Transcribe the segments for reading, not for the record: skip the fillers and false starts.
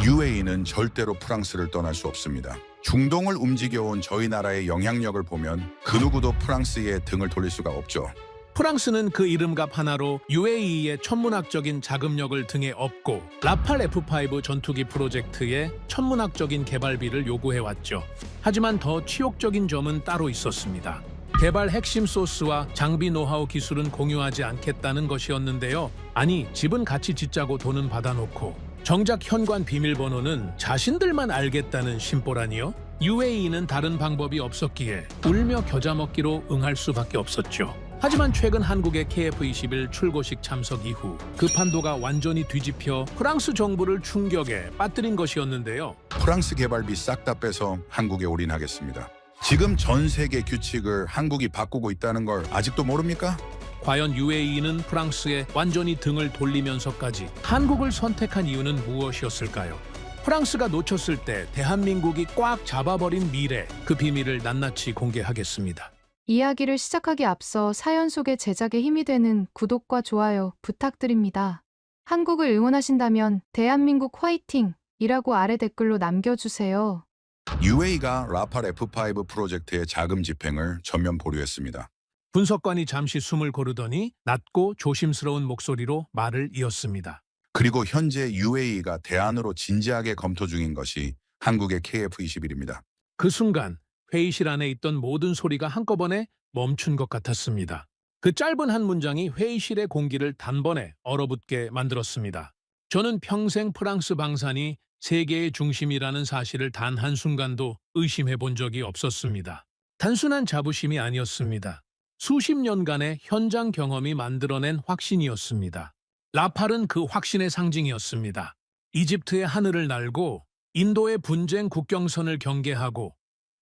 UAE는 절대로 프랑스를 떠날 수 없습니다. 중동을 움직여온 저희 나라의 영향력을 보면 그 누구도 프랑스에 등을 돌릴 수가 없죠. 프랑스는 그 이름값 하나로 UAE의 천문학적인 자금력을 등에 업고 라팔 F5 전투기 프로젝트에 천문학적인 개발비를 요구해왔죠. 하지만 더 치욕적인 점은 따로 있었습니다. 개발 핵심 소스와 장비 노하우 기술은 공유하지 않겠다는 것이었는데요. 아니, 집은 같이 짓자고 돈은 받아놓고 정작 현관 비밀번호는 자신들만 알겠다는 심보라니요? UAE는 다른 방법이 없었기에 울며 겨자 먹기로 응할 수밖에 없었죠. 하지만 최근 한국의 KF-21 출고식 참석 이후 그 판도가 완전히 뒤집혀 프랑스 정부를 충격에 빠뜨린 것이었는데요. 프랑스 개발비 싹 다 빼서 한국에 올인하겠습니다. 지금 전 세계 규칙을 한국이 바꾸고 있다는 걸 아직도 모릅니까? 과연 UAE는 프랑스에 완전히 등을 돌리면서까지 한국을 선택한 이유는 무엇이었을까요? 프랑스가 놓쳤을 때 대한민국이 꽉 잡아버린 미래, 그 비밀을 낱낱이 공개하겠습니다. 이야기를 시작하기 앞서 사연 속의 제작에 힘이 되는 구독과 좋아요 부탁드립니다. 한국을 응원하신다면 대한민국 화이팅이라고 아래 댓글로 남겨주세요. UAE가 라팔 F5 프로젝트의 자금 집행을 전면 보류했습니다. 분석관이 잠시 숨을 고르더니 낮고 조심스러운 목소리로 말을 이었습니다. 그리고 현재 UAE가 대안으로 진지하게 검토 중인 것이 한국의 KF-21입니다. 그 순간 회의실 안에 있던 모든 소리가 한꺼번에 멈춘 것 같았습니다. 그 짧은 한 문장이 회의실의 공기를 단번에 얼어붙게 만들었습니다. 저는 평생 프랑스 방산이 세계의 중심이라는 사실을 단 한순간도 의심해 본 적이 없었습니다. 단순한 자부심이 아니었습니다. 수십 년간의 현장 경험이 만들어낸 확신이었습니다. 라팔은 그 확신의 상징이었습니다. 이집트의 하늘을 날고 인도의 분쟁 국경선을 경계하고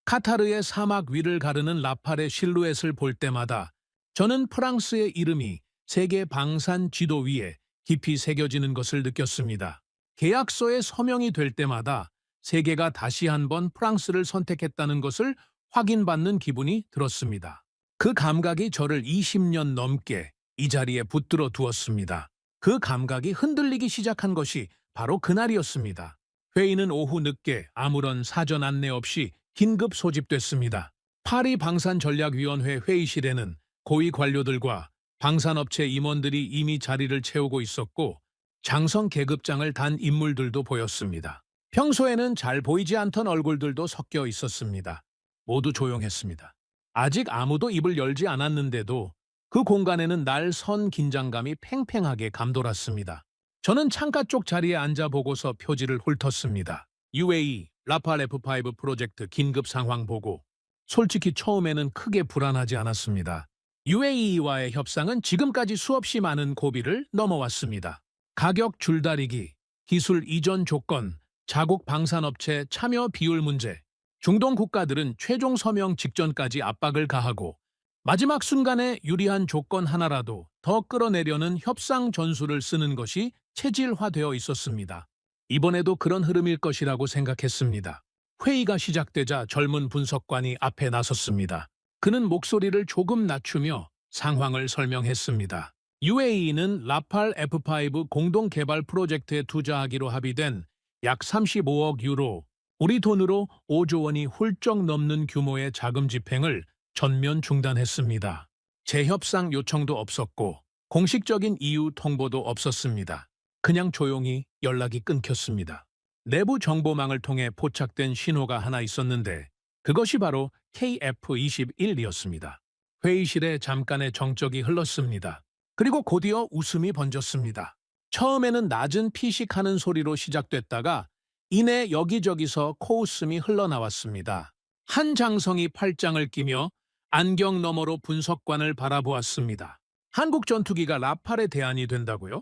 카타르의 사막 위를 가르는 라팔의 실루엣을 볼 때마다 저는 프랑스의 이름이 세계 방산 지도 위에 깊이 새겨지는 것을 느꼈습니다. 계약서에 서명이 될 때마다 세계가 다시 한번 프랑스를 선택했다는 것을 확인받는 기분이 들었습니다. 그 감각이 저를 20년 넘게 이 자리에 붙들어 두었습니다. 그 감각이 흔들리기 시작한 것이 바로 그날이었습니다. 회의는 오후 늦게 아무런 사전 안내 없이 긴급 소집됐습니다. 파리 방산전략위원회 회의실에는 고위 관료들과 방산업체 임원들이 이미 자리를 채우고 있었고 장성 계급장을 단 인물들도 보였습니다. 평소에는 잘 보이지 않던 얼굴들도 섞여 있었습니다. 모두 조용했습니다. 아직 아무도 입을 열지 않았는데도 그 공간에는 날 선 긴장감이 팽팽하게 감돌았습니다. 저는 창가 쪽 자리에 앉아 보고서 표지를 훑었습니다. UAE 라팔 F5 프로젝트 긴급 상황 보고. 솔직히 처음에는 크게 불안하지 않았습니다. UAE와의 협상은 지금까지 수없이 많은 고비를 넘어왔습니다. 가격 줄다리기, 기술 이전 조건, 자국 방산업체 참여 비율 문제. 중동 국가들은 최종 서명 직전까지 압박을 가하고 마지막 순간에 유리한 조건 하나라도 더 끌어내려는 협상 전술을 쓰는 것이 체질화되어 있었습니다. 이번에도 그런 흐름일 것이라고 생각했습니다. 회의가 시작되자 젊은 분석관이 앞에 나섰습니다. 그는 목소리를 조금 낮추며 상황을 설명했습니다. UAE는 라팔 F5 공동 개발 프로젝트에 투자하기로 합의된 약 35억 유로, 우리 돈으로 5조 원이 훌쩍 넘는 규모의 자금 집행을 전면 중단했습니다. 재협상 요청도 없었고 공식적인 이유 통보도 없었습니다. 그냥 조용히 연락이 끊겼습니다. 내부 정보망을 통해 포착된 신호가 하나 있었는데 그것이 바로 KF-21이었습니다. 회의실에 잠깐의 정적이 흘렀습니다. 그리고 곧이어 웃음이 번졌습니다. 처음에는 낮은 피식하는 소리로 시작됐다가 이내 여기저기서 코웃음이 흘러나왔습니다. 한 장성이 팔짱을 끼며 안경 너머로 분석관을 바라보았습니다. 한국 전투기가 라팔의 대안이 된다고요?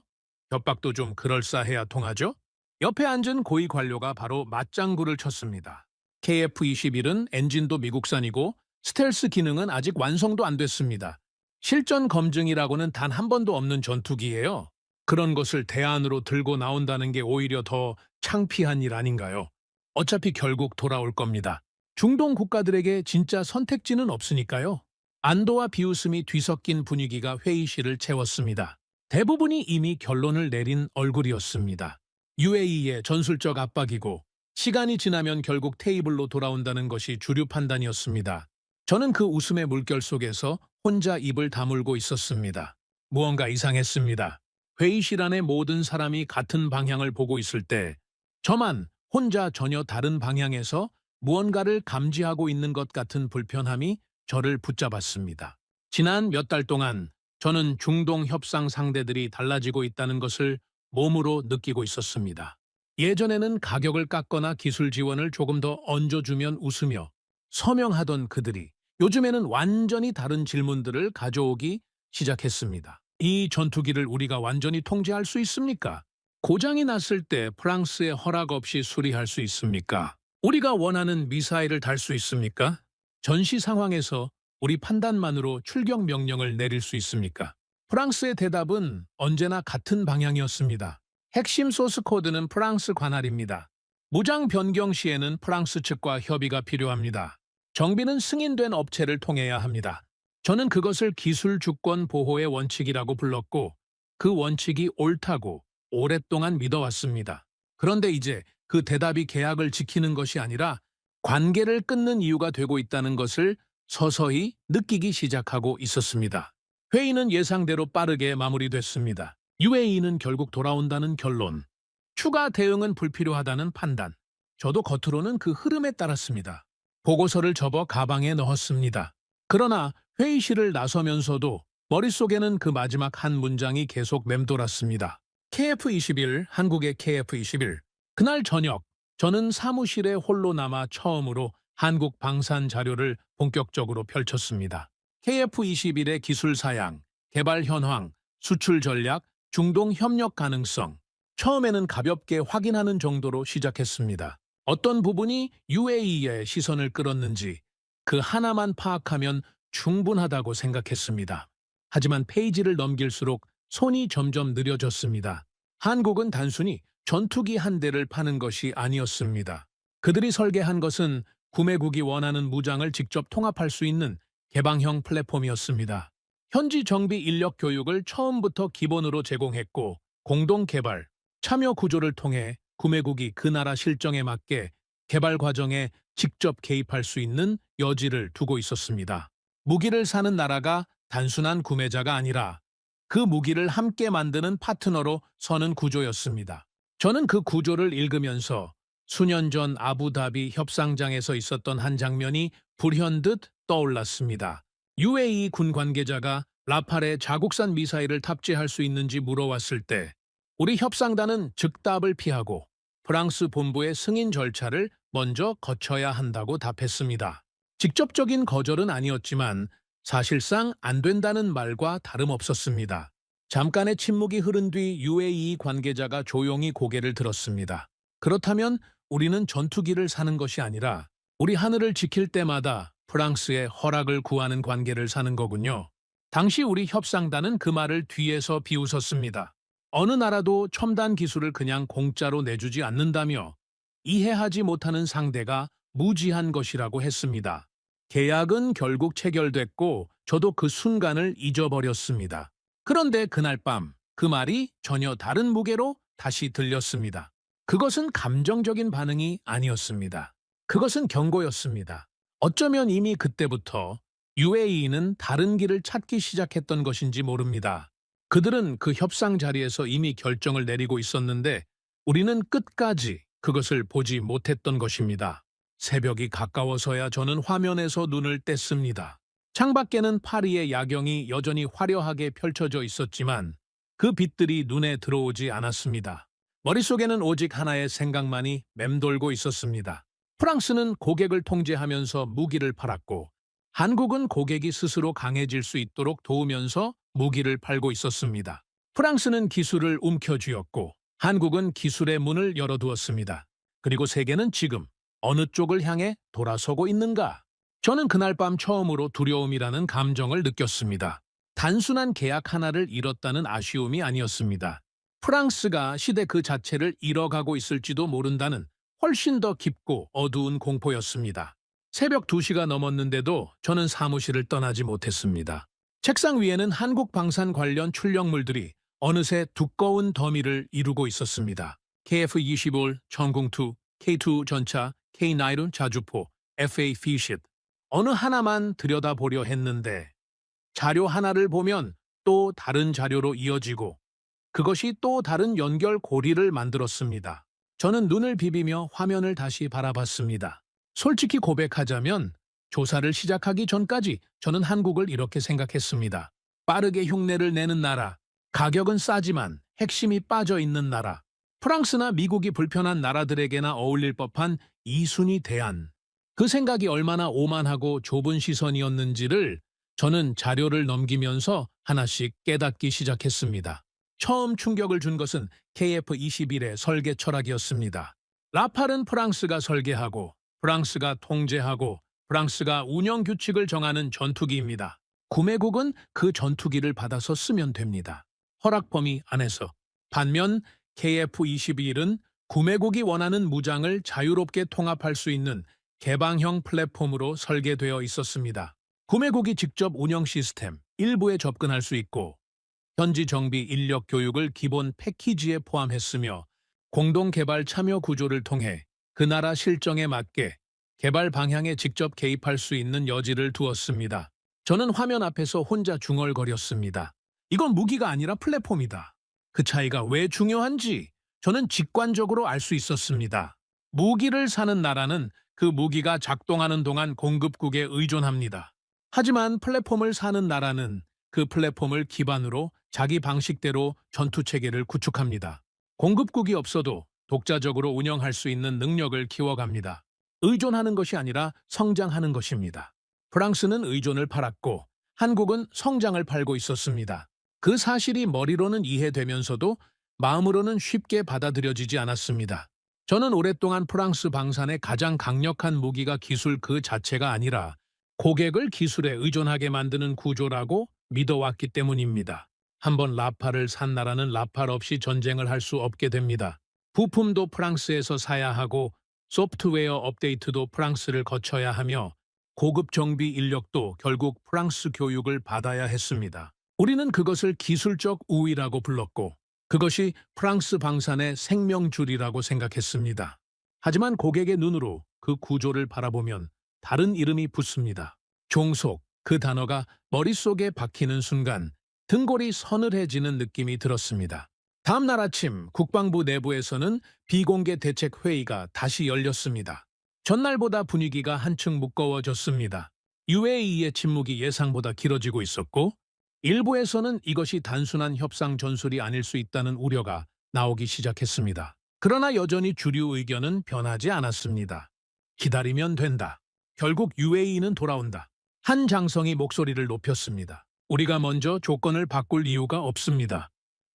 협박도 좀 그럴싸해야 통하죠? 옆에 앉은 고위 관료가 바로 맞장구를 쳤습니다. KF-21은 엔진도 미국산이고 스텔스 기능은 아직 완성도 안 됐습니다. 실전 검증이라고는 단 한 번도 없는 전투기예요. 그런 것을 대안으로 들고 나온다는 게 오히려 더 창피한 일 아닌가요? 어차피 결국 돌아올 겁니다. 중동 국가들에게 진짜 선택지는 없으니까요. 안도와 비웃음이 뒤섞인 분위기가 회의실을 채웠습니다. 대부분이 이미 결론을 내린 얼굴이었습니다. UAE의 전술적 압박이고 시간이 지나면 결국 테이블로 돌아온다는 것이 주류 판단이었습니다. 저는 그 웃음의 물결 속에서 혼자 입을 다물고 있었습니다. 무언가 이상했습니다. 회의실 안의 모든 사람이 같은 방향을 보고 있을 때 저만 혼자 전혀 다른 방향에서 무언가를 감지하고 있는 것 같은 불편함이 저를 붙잡았습니다. 지난 몇 달 동안 저는 중동 협상 상대들이 달라지고 있다는 것을 몸으로 느끼고 있었습니다. 예전에는 가격을 깎거나 기술 지원을 조금 더 얹어주면 웃으며 서명하던 그들이 요즘에는 완전히 다른 질문들을 가져오기 시작했습니다. 이 전투기를 우리가 완전히 통제할 수 있습니까? 고장이 났을 때 프랑스의 허락 없이 수리할 수 있습니까? 우리가 원하는 미사일을 달 수 있습니까? 전시 상황에서 우리 판단만으로 출격 명령을 내릴 수 있습니까? 프랑스의 대답은 언제나 같은 방향이었습니다. 핵심 소스 코드는 프랑스 관할입니다. 무장 변경 시에는 프랑스 측과 협의가 필요합니다. 정비는 승인된 업체를 통해야 합니다. 저는 그것을 기술 주권 보호의 원칙이라고 불렀고 그 원칙이 옳다고 오랫동안 믿어왔습니다. 그런데 이제 그 대답이 계약을 지키는 것이 아니라 관계를 끊는 이유가 되고 있다는 것을 서서히 느끼기 시작하고 있었습니다. 회의는 예상대로 빠르게 마무리됐습니다. UAE는 결국 돌아온다는 결론, 추가 대응은 불필요하다는 판단. 저도 겉으로는 그 흐름에 따랐습니다. 보고서를 접어 가방에 넣었습니다. 그러나 회의실을 나서면서도 머릿속에는 그 마지막 한 문장이 계속 맴돌았습니다. KF-21, 한국의 KF-21. 그날 저녁, 저는 사무실에 홀로 남아 처음으로 한국 방산 자료를 본격적으로 펼쳤습니다. KF-21의 기술 사양, 개발 현황, 수출 전략, 중동 협력 가능성. 처음에는 가볍게 확인하는 정도로 시작했습니다. 어떤 부분이 UAE의 시선을 끌었는지 그 하나만 파악하면 충분하다고 생각했습니다. 하지만 페이지를 넘길수록 손이 점점 느려졌습니다. 한국은 단순히 전투기 한 대를 파는 것이 아니었습니다. 그들이 설계한 것은 구매국이 원하는 무장을 직접 통합할 수 있는 개방형 플랫폼이었습니다. 현지 정비 인력 교육을 처음부터 기본으로 제공했고 공동 개발, 참여 구조를 통해 구매국이 그 나라 실정에 맞게 개발 과정에 직접 개입할 수 있는 여지를 두고 있었습니다. 무기를 사는 나라가 단순한 구매자가 아니라 그 무기를 함께 만드는 파트너로 서는 구조였습니다. 저는 그 구조를 읽으면서 수년 전 아부다비 협상장에서 있었던 한 장면이 불현듯 떠올랐습니다. UAE 군 관계자가 라팔에 자국산 미사일을 탑재할 수 있는지 물어왔을 때 우리 협상단은 즉답을 피하고 프랑스 본부의 승인 절차를 먼저 거쳐야 한다고 답했습니다. 직접적인 거절은 아니었지만 사실상 안 된다는 말과 다름없었습니다. 잠깐의 침묵이 흐른 뒤 UAE 관계자가 조용히 고개를 들었습니다. 그렇다면 우리는 전투기를 사는 것이 아니라 우리 하늘을 지킬 때마다 프랑스의 허락을 구하는 관계를 사는 거군요. 당시 우리 협상단은 그 말을 뒤에서 비웃었습니다. 어느 나라도 첨단 기술을 그냥 공짜로 내주지 않는다며 이해하지 못하는 상대가 무지한 것이라고 했습니다. 계약은 결국 체결됐고 저도 그 순간을 잊어버렸습니다. 그런데 그날 밤 그 말이 전혀 다른 무게로 다시 들렸습니다. 그것은 감정적인 반응이 아니었습니다. 그것은 경고였습니다. 어쩌면 이미 그때부터 UAE는 다른 길을 찾기 시작했던 것인지 모릅니다. 그들은 그 협상 자리에서 이미 결정을 내리고 있었는데 우리는 끝까지 그것을 보지 못했던 것입니다. 새벽이 가까워서야 저는 화면에서 눈을 뗐습니다. 창밖에는 파리의 야경이 여전히 화려하게 펼쳐져 있었지만 그 빛들이 눈에 들어오지 않았습니다. 머릿속에는 오직 하나의 생각만이 맴돌고 있었습니다. 프랑스는 고객을 통제하면서 무기를 팔았고 한국은 고객이 스스로 강해질 수 있도록 도우면서 무기를 팔고 있었습니다. 프랑스는 기술을 움켜쥐었고 한국은 기술의 문을 열어두었습니다. 그리고 세계는 지금 어느 쪽을 향해 돌아서고 있는가? 저는 그날 밤 처음으로 두려움이라는 감정을 느꼈습니다. 단순한 계약 하나를 잃었다는 아쉬움이 아니었습니다. 프랑스가 시대 그 자체를 잃어가고 있을지도 모른다는 훨씬 더 깊고 어두운 공포였습니다. 새벽 2시가 넘었는데도 저는 사무실을 떠나지 못했습니다. 책상 위에는 한국 방산 관련 출력물들이 어느새 두꺼운 더미를 이루고 있었습니다. KF-25 전공투, K2 전차, K9 자주포, FA 피싯 어느 하나만 들여다보려 했는데 자료 하나를 보면 또 다른 자료로 이어지고 그것이 또 다른 연결 고리를 만들었습니다. 저는 눈을 비비며 화면을 다시 바라봤습니다. 솔직히 고백하자면 조사를 시작하기 전까지 저는 한국을 이렇게 생각했습니다. 빠르게 흉내를 내는 나라, 가격은 싸지만 핵심이 빠져 있는 나라, 프랑스나 미국이 불편한 나라들에게나 어울릴 법한 이순위 대안. 그 생각이 얼마나 오만하고 좁은 시선이었는지를 저는 자료를 넘기면서 하나씩 깨닫기 시작했습니다. 처음 충격을 준 것은 KF-21의 설계 철학이었습니다. 라팔은 프랑스가 설계하고 프랑스가 통제하고 프랑스가 운영 규칙을 정하는 전투기입니다. 구매국은 그 전투기를 받아서 쓰면 됩니다. 허락 범위 안에서. 반면 KF-21은 구매국이 원하는 무장을 자유롭게 통합할 수 있는 개방형 플랫폼으로 설계되어 있었습니다. 구매국이 직접 운영 시스템 일부에 접근할 수 있고 현지 정비 인력 교육을 기본 패키지에 포함했으며 공동 개발 참여 구조를 통해 그 나라 실정에 맞게 개발 방향에 직접 개입할 수 있는 여지를 두었습니다. 저는 화면 앞에서 혼자 중얼거렸습니다. 이건 무기가 아니라 플랫폼이다. 그 차이가 왜 중요한지 저는 직관적으로 알 수 있었습니다. 무기를 사는 나라는 그 무기가 작동하는 동안 공급국에 의존합니다. 하지만 플랫폼을 사는 나라는 그 플랫폼을 기반으로 자기 방식대로 전투체계를 구축합니다. 공급국이 없어도 독자적으로 운영할 수 있는 능력을 키워갑니다. 의존하는 것이 아니라 성장하는 것입니다. 프랑스는 의존을 팔았고 한국은 성장을 팔고 있었습니다. 그 사실이 머리로는 이해되면서도 마음으로는 쉽게 받아들여지지 않았습니다. 저는 오랫동안 프랑스 방산의 가장 강력한 무기가 기술 그 자체가 아니라 고객을 기술에 의존하게 만드는 구조라고 믿어왔기 때문입니다. 한번 라팔을 산 나라는 라팔 없이 전쟁을 할 수 없게 됩니다. 부품도 프랑스에서 사야 하고 소프트웨어 업데이트도 프랑스를 거쳐야 하며 고급 정비 인력도 결국 프랑스 교육을 받아야 했습니다. 우리는 그것을 기술적 우위라고 불렀고 그것이 프랑스 방산의 생명줄이라고 생각했습니다. 하지만 고객의 눈으로 그 구조를 바라보면 다른 이름이 붙습니다. 종속, 그 단어가 머릿속에 박히는 순간 등골이 서늘해지는 느낌이 들었습니다. 다음 날 아침 국방부 내부에서는 비공개 대책 회의가 다시 열렸습니다. 전날보다 분위기가 한층 무거워졌습니다. UAE의 침묵이 예상보다 길어지고 있었고 일부에서는 이것이 단순한 협상 전술이 아닐 수 있다는 우려가 나오기 시작했습니다. 그러나 여전히 주류 의견은 변하지 않았습니다. 기다리면 된다. 결국 UAE는 돌아온다. 한 장성이 목소리를 높였습니다. 우리가 먼저 조건을 바꿀 이유가 없습니다.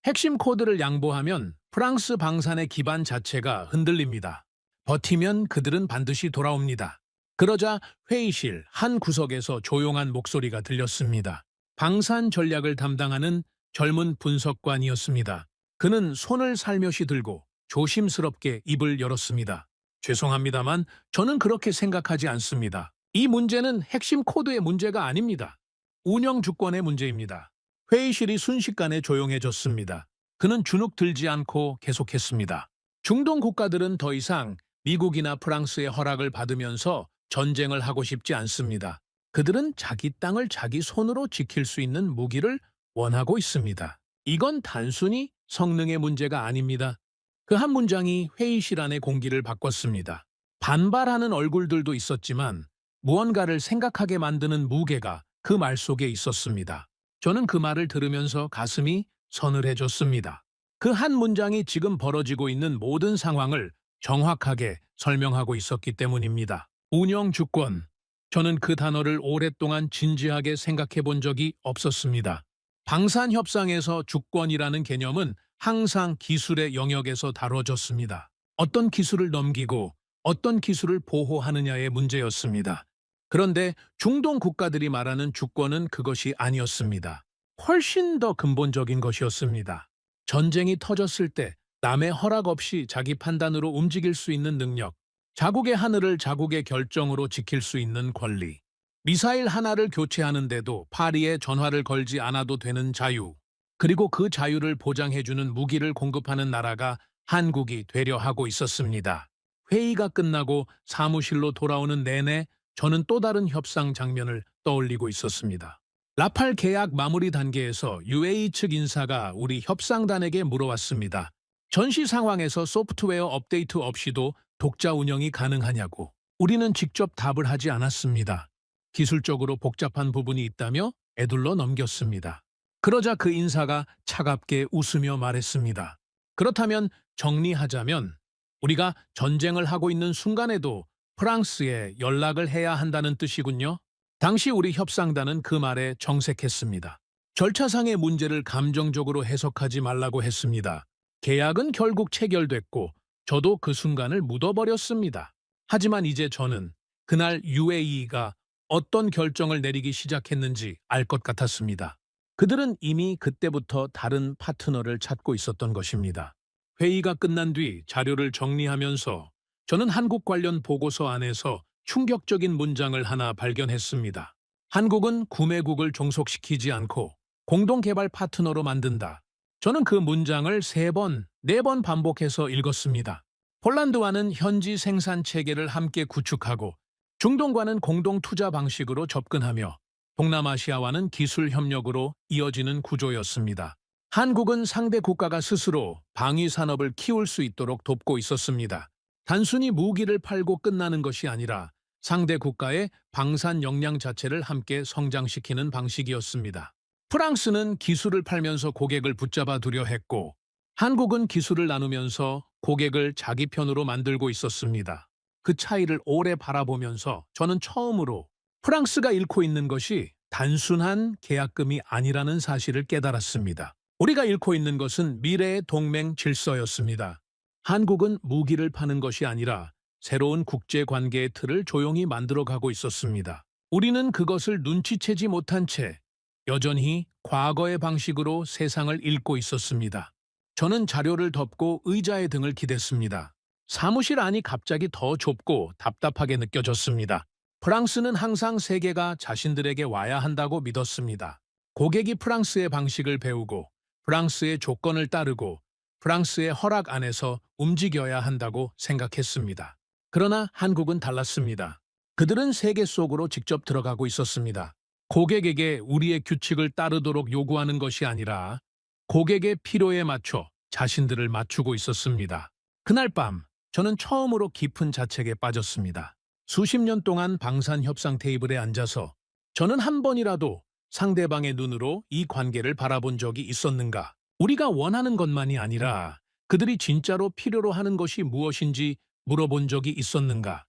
핵심 코드를 양보하면 프랑스 방산의 기반 자체가 흔들립니다. 버티면 그들은 반드시 돌아옵니다. 그러자 회의실 한 구석에서 조용한 목소리가 들렸습니다. 방산 전략을 담당하는 젊은 분석관이었습니다. 그는 손을 살며시 들고 조심스럽게 입을 열었습니다. 죄송합니다만 저는 그렇게 생각하지 않습니다. 이 문제는 핵심 코드의 문제가 아닙니다. 운영 주권의 문제입니다. 회의실이 순식간에 조용해졌습니다. 그는 주눅 들지 않고 계속했습니다. 중동 국가들은 더 이상 미국이나 프랑스의 허락을 받으면서 전쟁을 하고 싶지 않습니다. 그들은 자기 땅을 자기 손으로 지킬 수 있는 무기를 원하고 있습니다. 이건 단순히 성능의 문제가 아닙니다. 그 한 문장이 회의실 안의 공기를 바꿨습니다. 반발하는 얼굴들도 있었지만 무언가를 생각하게 만드는 무게가 그 말 속에 있었습니다. 저는 그 말을 들으면서 가슴이 서늘해졌습니다. 그 한 문장이 지금 벌어지고 있는 모든 상황을 정확하게 설명하고 있었기 때문입니다. 운영 주권. 저는 그 단어를 오랫동안 진지하게 생각해 본 적이 없었습니다. 방산 협상에서 주권이라는 개념은 항상 기술의 영역에서 다뤄졌습니다. 어떤 기술을 넘기고 어떤 기술을 보호하느냐의 문제였습니다. 그런데 중동 국가들이 말하는 주권은 그것이 아니었습니다. 훨씬 더 근본적인 것이었습니다. 전쟁이 터졌을 때 남의 허락 없이 자기 판단으로 움직일 수 있는 능력, 자국의 하늘을 자국의 결정으로 지킬 수 있는 권리, 미사일 하나를 교체하는데도 파리에 전화를 걸지 않아도 되는 자유, 그리고 그 자유를 보장해주는 무기를 공급하는 나라가 한국이 되려 하고 있었습니다. 회의가 끝나고 사무실로 돌아오는 내내 저는 또 다른 협상 장면을 떠올리고 있었습니다. 라팔 계약 마무리 단계에서 UAE 측 인사가 우리 협상단에게 물어왔습니다. 전시 상황에서 소프트웨어 업데이트 없이도 독자 운영이 가능하냐고. 우리는 직접 답을 하지 않았습니다. 기술적으로 복잡한 부분이 있다며 애둘러 넘겼습니다. 그러자 그 인사가 차갑게 웃으며 말했습니다. 그렇다면 정리하자면 우리가 전쟁을 하고 있는 순간에도 프랑스에 연락을 해야 한다는 뜻이군요. 당시 우리 협상단은 그 말에 정색했습니다. 절차상의 문제를 감정적으로 해석하지 말라고 했습니다. 계약은 결국 체결됐고 저도 그 순간을 묻어버렸습니다. 하지만 이제 저는 그날 UAE가 어떤 결정을 내리기 시작했는지 알 것 같았습니다. 그들은 이미 그때부터 다른 파트너를 찾고 있었던 것입니다. 회의가 끝난 뒤 자료를 정리하면서 저는 한국 관련 보고서 안에서 충격적인 문장을 하나 발견했습니다. 한국은 구매국을 종속시키지 않고 공동개발 파트너로 만든다. 저는 그 문장을 3번, 4번 반복해서 읽었습니다. 폴란드와는 현지 생산 체계를 함께 구축하고 중동과는 공동 투자 방식으로 접근하며 동남아시아와는 기술 협력으로 이어지는 구조였습니다. 한국은 상대 국가가 스스로 방위 산업을 키울 수 있도록 돕고 있었습니다. 단순히 무기를 팔고 끝나는 것이 아니라 상대 국가의 방산 역량 자체를 함께 성장시키는 방식이었습니다. 프랑스는 기술을 팔면서 고객을 붙잡아 두려 했고 한국은 기술을 나누면서 고객을 자기 편으로 만들고 있었습니다. 그 차이를 오래 바라보면서 저는 처음으로 프랑스가 잃고 있는 것이 단순한 계약금이 아니라는 사실을 깨달았습니다. 우리가 잃고 있는 것은 미래의 동맹 질서였습니다. 한국은 무기를 파는 것이 아니라 새로운 국제관계의 틀을 조용히 만들어가고 있었습니다. 우리는 그것을 눈치채지 못한 채 여전히 과거의 방식으로 세상을 읽고 있었습니다. 저는 자료를 덮고 의자의 등을 기댔습니다. 사무실 안이 갑자기 더 좁고 답답하게 느껴졌습니다. 프랑스는 항상 세계가 자신들에게 와야 한다고 믿었습니다. 고객이 프랑스의 방식을 배우고 프랑스의 조건을 따르고 프랑스의 허락 안에서 움직여야 한다고 생각했습니다. 그러나 한국은 달랐습니다. 그들은 세계 속으로 직접 들어가고 있었습니다. 고객에게 우리의 규칙을 따르도록 요구하는 것이 아니라 고객의 필요에 맞춰 자신들을 맞추고 있었습니다. 그날 밤 저는 처음으로 깊은 자책에 빠졌습니다. 수십 년 동안 방산 협상 테이블에 앉아서 저는 한 번이라도 상대방의 눈으로 이 관계를 바라본 적이 있었는가? 우리가 원하는 것만이 아니라 그들이 진짜로 필요로 하는 것이 무엇인지 물어본 적이 있었는가?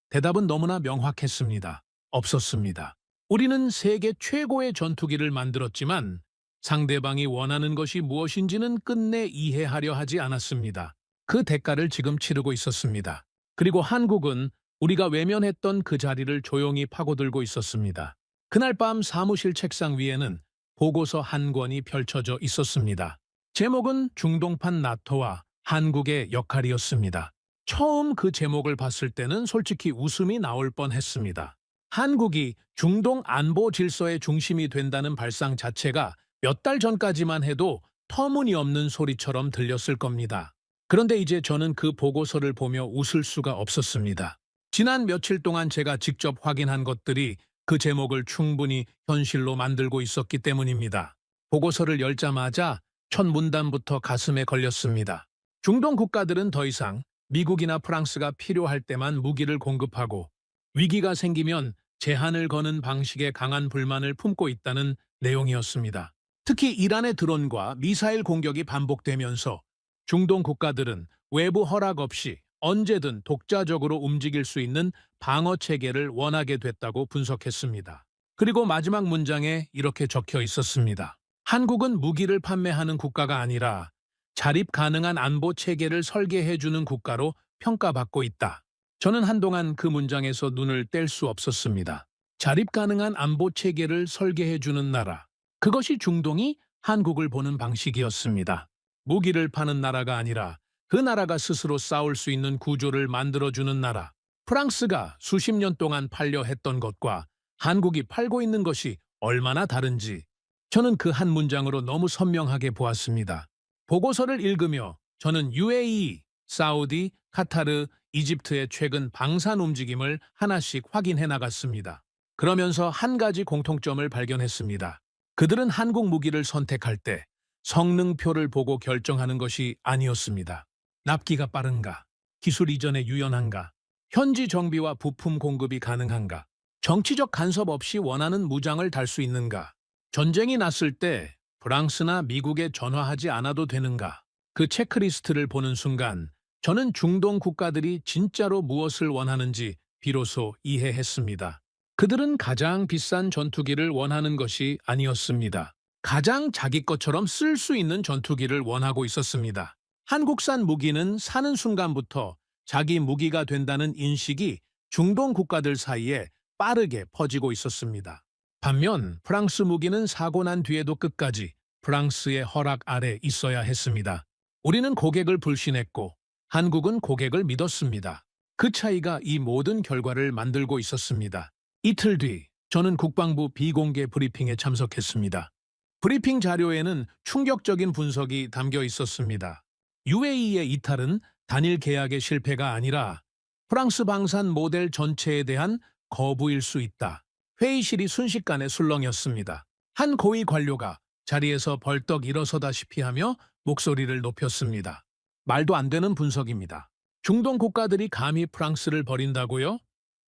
대답은 너무나 명확했습니다. 없었습니다. 우리는 세계 최고의 전투기를 만들었지만 상대방이 원하는 것이 무엇인지는 끝내 이해하려 하지 않았습니다. 그 대가를 지금 치르고 있었습니다. 그리고 한국은 우리가 외면했던 그 자리를 조용히 파고들고 있었습니다. 그날 밤 사무실 책상 위에는 보고서 한 권이 펼쳐져 있었습니다. 제목은 중동판 나토와 한국의 역할이었습니다. 처음 그 제목을 봤을 때는 솔직히 웃음이 나올 뻔했습니다. 한국이 중동 안보 질서의 중심이 된다는 발상 자체가 몇 달 전까지만 해도 터무니없는 소리처럼 들렸을 겁니다. 그런데 이제 저는 그 보고서를 보며 웃을 수가 없었습니다. 지난 며칠 동안 제가 직접 확인한 것들이 그 제목을 충분히 현실로 만들고 있었기 때문입니다. 보고서를 열자마자 첫 문단부터 가슴에 걸렸습니다. 중동 국가들은 더 이상 미국이나 프랑스가 필요할 때만 무기를 공급하고 위기가 생기면 제한을 거는 방식에 강한 불만을 품고 있다는 내용이었습니다. 특히 이란의 드론과 미사일 공격이 반복되면서 중동 국가들은 외부 허락 없이 언제든 독자적으로 움직일 수 있는 방어 체계를 원하게 됐다고 분석했습니다. 그리고 마지막 문장에 이렇게 적혀 있었습니다. 한국은 무기를 판매하는 국가가 아니라 자립 가능한 안보 체계를 설계해주는 국가로 평가받고 있다. 저는 한동안 그 문장에서 눈을 뗄 수 없었습니다. 자립 가능한 안보 체계를 설계해주는 나라. 그것이 중동이 한국을 보는 방식이었습니다. 무기를 파는 나라가 아니라 그 나라가 스스로 싸울 수 있는 구조를 만들어주는 나라. 프랑스가 수십 년 동안 팔려 했던 것과 한국이 팔고 있는 것이 얼마나 다른지 저는 그 한 문장으로 너무 선명하게 보았습니다. 보고서를 읽으며 저는 UAE, 사우디, 카타르, 이집트의 최근 방산 움직임을 하나씩 확인해 나갔습니다. 그러면서 한 가지 공통점을 발견했습니다. 그들은 한국 무기를 선택할 때 성능표를 보고 결정하는 것이 아니었습니다. 납기가 빠른가? 기술 이전에 유연한가? 현지 정비와 부품 공급이 가능한가? 정치적 간섭 없이 원하는 무장을 달 수 있는가? 전쟁이 났을 때 프랑스나 미국에 전화하지 않아도 되는가? 그 체크리스트를 보는 순간 저는 중동 국가들이 진짜로 무엇을 원하는지 비로소 이해했습니다. 그들은 가장 비싼 전투기를 원하는 것이 아니었습니다. 가장 자기 것처럼 쓸 수 있는 전투기를 원하고 있었습니다. 한국산 무기는 사는 순간부터 자기 무기가 된다는 인식이 중동 국가들 사이에 빠르게 퍼지고 있었습니다. 반면 프랑스 무기는 사고 난 뒤에도 끝까지 프랑스의 허락 아래 있어야 했습니다. 우리는 고객을 불신했고 한국은 고객을 믿었습니다. 그 차이가 이 모든 결과를 만들고 있었습니다. 이틀 뒤 저는 국방부 비공개 브리핑에 참석했습니다. 브리핑 자료에는 충격적인 분석이 담겨 있었습니다. UAE의 이탈은 단일 계약의 실패가 아니라 프랑스 방산 모델 전체에 대한 거부일 수 있다. 회의실이 순식간에 술렁였습니다. 한 고위 관료가 자리에서 벌떡 일어서다시피 하며 목소리를 높였습니다. 말도 안 되는 분석입니다. 중동 국가들이 감히 프랑스를 버린다고요?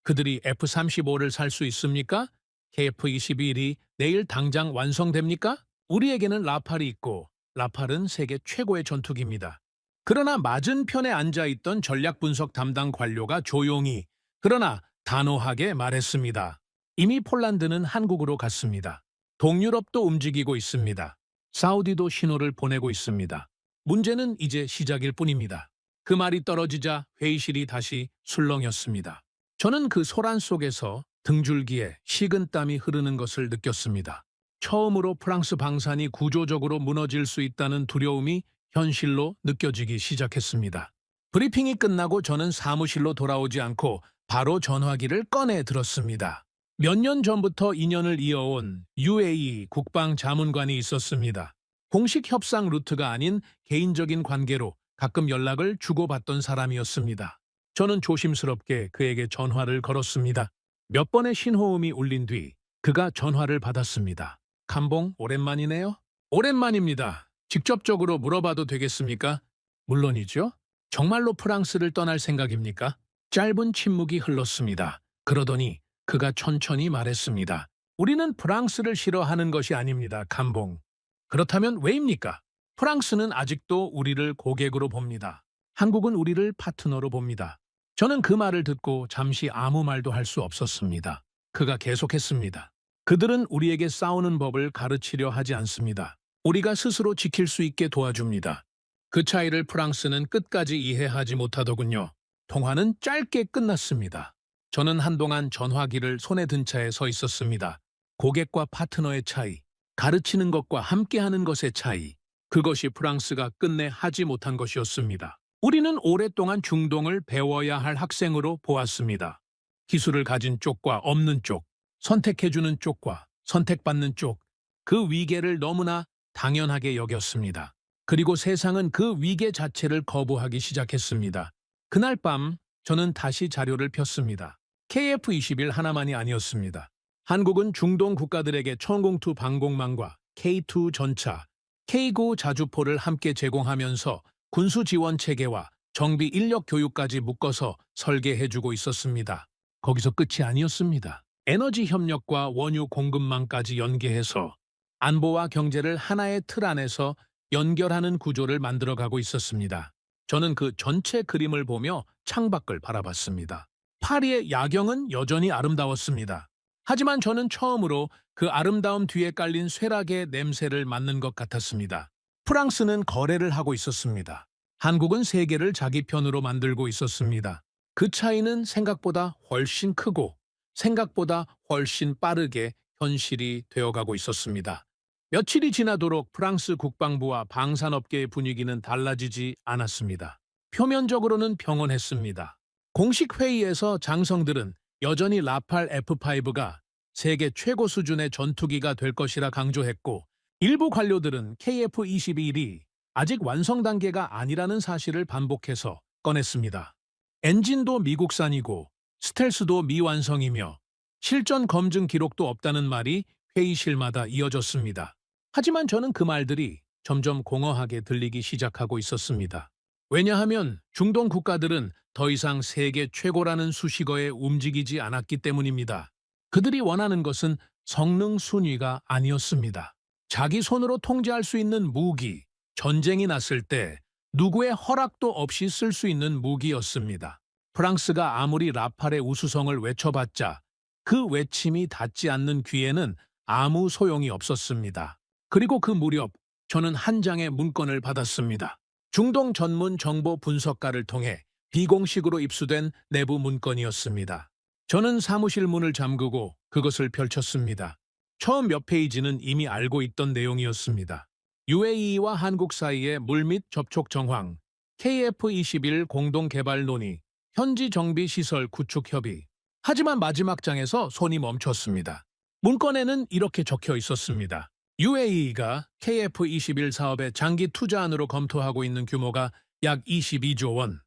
그들이 F-35를 살 수 있습니까? KF-21이 내일 당장 완성됩니까? 우리에게는 라팔이 있고 라팔은 세계 최고의 전투기입니다. 그러나 맞은편에 앉아있던 전략분석 담당 관료가 조용히 그러나 단호하게 말했습니다. 이미 폴란드는 한국으로 갔습니다. 동유럽도 움직이고 있습니다. 사우디도 신호를 보내고 있습니다. 문제는 이제 시작일 뿐입니다. 그 말이 떨어지자 회의실이 다시 술렁였습니다. 저는 그 소란 속에서 등줄기에 식은땀이 흐르는 것을 느꼈습니다. 처음으로 프랑스 방산이 구조적으로 무너질 수 있다는 두려움이 현실로 느껴지기 시작했습니다. 브리핑이 끝나고 저는 사무실로 돌아오지 않고 바로 전화기를 꺼내 들었습니다. 몇 년 전부터 인연을 이어온 UAE 국방자문관이 있었습니다. 공식 협상 루트가 아닌 개인적인 관계로 가끔 연락을 주고받던 사람이었습니다. 저는 조심스럽게 그에게 전화를 걸었습니다. 몇 번의 신호음이 울린 뒤 그가 전화를 받았습니다. 감봉, 오랜만이네요? 오랜만입니다. 직접적으로 물어봐도 되겠습니까? 물론이죠. 정말로 프랑스를 떠날 생각입니까? 짧은 침묵이 흘렀습니다. 그러더니 그가 천천히 말했습니다. 우리는 프랑스를 싫어하는 것이 아닙니다, 감봉. 그렇다면 왜입니까? 프랑스는 아직도 우리를 고객으로 봅니다. 한국은 우리를 파트너로 봅니다. 저는 그 말을 듣고 잠시 아무 말도 할 수 없었습니다. 그가 계속했습니다. 그들은 우리에게 싸우는 법을 가르치려 하지 않습니다. 우리가 스스로 지킬 수 있게 도와줍니다. 그 차이를 프랑스는 끝까지 이해하지 못하더군요. 통화는 짧게 끝났습니다. 저는 한동안 전화기를 손에 든 차에 서 있었습니다. 고객과 파트너의 차이, 가르치는 것과 함께하는 것의 차이, 그것이 프랑스가 끝내 하지 못한 것이었습니다. 우리는 오랫동안 중동을 배워야 할 학생으로 보았습니다. 기술을 가진 쪽과 없는 쪽, 선택해주는 쪽과 선택받는 쪽, 그 위계를 너무나 당연하게 여겼습니다. 그리고 세상은 그 위계 자체를 거부하기 시작했습니다. 그날 밤 저는 다시 자료를 폈습니다. KF-21 하나만이 아니었습니다. 한국은 중동 국가들에게 천공투 방공망과 K2 전차, K9 자주포를 함께 제공하면서 군수 지원 체계와 정비 인력 교육까지 묶어서 설계해주고 있었습니다. 거기서 끝이 아니었습니다. 에너지 협력과 원유 공급망까지 연계해서 안보와 경제를 하나의 틀 안에서 연결하는 구조를 만들어가고 있었습니다. 저는 그 전체 그림을 보며 창밖을 바라봤습니다. 파리의 야경은 여전히 아름다웠습니다. 하지만 저는 처음으로 그 아름다움 뒤에 깔린 쇠락의 냄새를 맡는 것 같았습니다. 프랑스는 거래를 하고 있었습니다. 한국은 세계를 자기 편으로 만들고 있었습니다. 그 차이는 생각보다 훨씬 크고 생각보다 훨씬 빠르게 현실이 되어가고 있었습니다. 며칠이 지나도록 프랑스 국방부와 방산업계의 분위기는 달라지지 않았습니다. 표면적으로는 평온했습니다. 공식 회의에서 장성들은 여전히 라팔 F5가 세계 최고 수준의 전투기가 될 것이라 강조했고 일부 관료들은 KF-21이 아직 완성 단계가 아니라는 사실을 반복해서 꺼냈습니다. 엔진도 미국산이고 스텔스도 미완성이며 실전 검증 기록도 없다는 말이 회의실마다 이어졌습니다. 하지만 저는 그 말들이 점점 공허하게 들리기 시작하고 있었습니다. 왜냐하면 중동 국가들은 더 이상 세계 최고라는 수식어에 움직이지 않았기 때문입니다. 그들이 원하는 것은 성능 순위가 아니었습니다. 자기 손으로 통제할 수 있는 무기, 전쟁이 났을 때 누구의 허락도 없이 쓸 수 있는 무기였습니다. 프랑스가 아무리 라팔의 우수성을 외쳐봤자 그 외침이 닿지 않는 귀에는 아무 소용이 없었습니다. 그리고 그 무렵 저는 한 장의 문건을 받았습니다. 중동 전문 정보 분석가를 통해 비공식으로 입수된 내부 문건이었습니다. 저는 사무실 문을 잠그고 그것을 펼쳤습니다. 처음 몇 페이지는 이미 알고 있던 내용이었습니다. UAE와 한국 사이의 물밑 접촉 정황, KF-21 공동개발 논의, 현지 정비 시설 구축 협의. 하지만 마지막 장에서 손이 멈췄습니다. 문건에는 이렇게 적혀 있었습니다. UAE가 KF-21 사업의 장기 투자안으로 검토하고 있는 규모가 약 22조 원.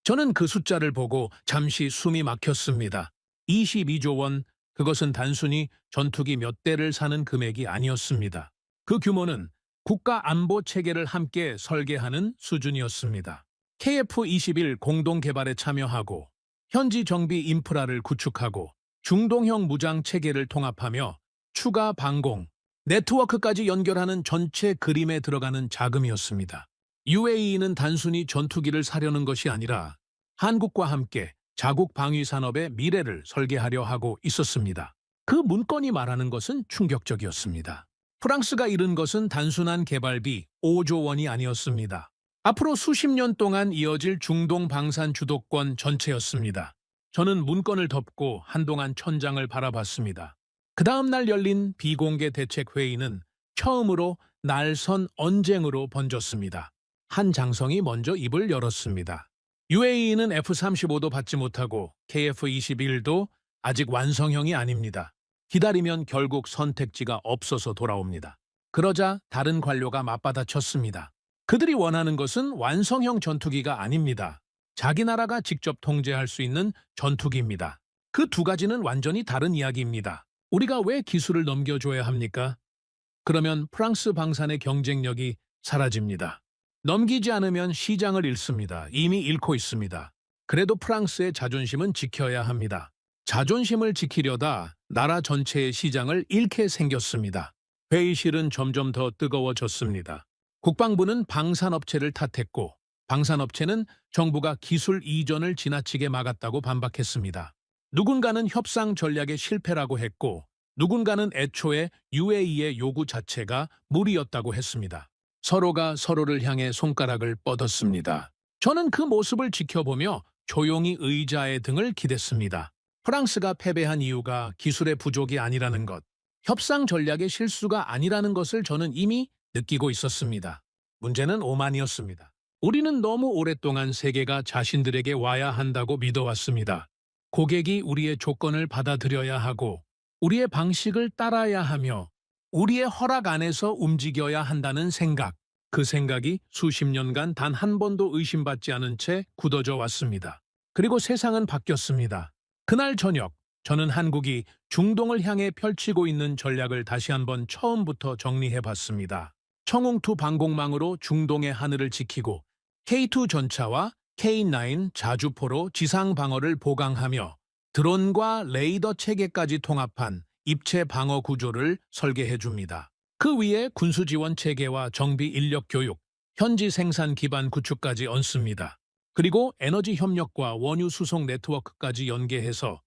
저는 그 숫자를 보고 잠시 숨이 막혔습니다. 22조 원, 그것은 단순히 전투기 몇 대를 사는 금액이 아니었습니다. 그 규모는 국가 안보 체계를 함께 설계하는 수준이었습니다. KF-21 공동 개발에 참여하고 현지 정비 인프라를 구축하고 중동형 무장 체계를 통합하며 추가 방공, 네트워크까지 연결하는 전체 그림에 들어가는 자금이었습니다. UAE는 단순히 전투기를 사려는 것이 아니라 한국과 함께 자국 방위 산업의 미래를 설계하려 하고 있었습니다. 그 문건이 말하는 것은 충격적이었습니다. 프랑스가 잃은 것은 단순한 개발비 5조 원이 아니었습니다. 앞으로 수십 년 동안 이어질 중동 방산 주도권 전체였습니다. 저는 문건을 덮고 한동안 천장을 바라봤습니다. 그 다음 날 열린 비공개 대책회의는 처음으로 날선 언쟁으로 번졌습니다. 한 장성이 먼저 입을 열었습니다. UAE는 F-35도 받지 못하고 KF-21도 아직 완성형이 아닙니다. 기다리면 결국 선택지가 없어서 돌아옵니다. 그러자 다른 관료가 맞받아쳤습니다. 그들이 원하는 것은 완성형 전투기가 아닙니다. 자기 나라가 직접 통제할 수 있는 전투기입니다. 그 두 가지는 완전히 다른 이야기입니다. 우리가 왜 기술을 넘겨줘야 합니까? 그러면 프랑스 방산의 경쟁력이 사라집니다. 넘기지 않으면 시장을 잃습니다. 이미 잃고 있습니다. 그래도 프랑스의 자존심은 지켜야 합니다. 자존심을 지키려다 나라 전체의 시장을 잃게 생겼습니다. 회의실은 점점 더 뜨거워졌습니다. 국방부는 방산업체를 탓했고 방산업체는 정부가 기술 이전을 지나치게 막았다고 반박했습니다. 누군가는 협상 전략의 실패라고 했고 누군가는 애초에 UAE의 요구 자체가 무리였다고 했습니다. 서로가 서로를 향해 손가락을 뻗었습니다. 저는 그 모습을 지켜보며 조용히 의자의 등을 기댔습니다. 프랑스가 패배한 이유가 기술의 부족이 아니라는 것, 협상 전략의 실수가 아니라는 것을 저는 이미 느끼고 있었습니다. 문제는 오만이었습니다. 우리는 너무 오랫동안 세계가 자신들에게 와야 한다고 믿어왔습니다. 고객이 우리의 조건을 받아들여야 하고 우리의 방식을 따라야 하며 우리의 허락 안에서 움직여야 한다는 생각. 그 생각이 수십 년간 단 한 번도 의심받지 않은 채 굳어져 왔습니다. 그리고 세상은 바뀌었습니다. 그날 저녁, 저는 한국이 중동을 향해 펼치고 있는 전략을 다시 한번 처음부터 정리해봤습니다. 청웅2 방공망으로 중동의 하늘을 지키고 K2 전차와 K9 자주포로 지상 방어를 보강하며 드론과 레이더 체계까지 통합한 입체 방어 구조를 설계해줍니다. 그 위에 군수 지원 체계와 정비 인력 교육, 현지 생산 기반 구축까지 얹습니다. 그리고 에너지 협력과 원유 수송 네트워크까지 연계해서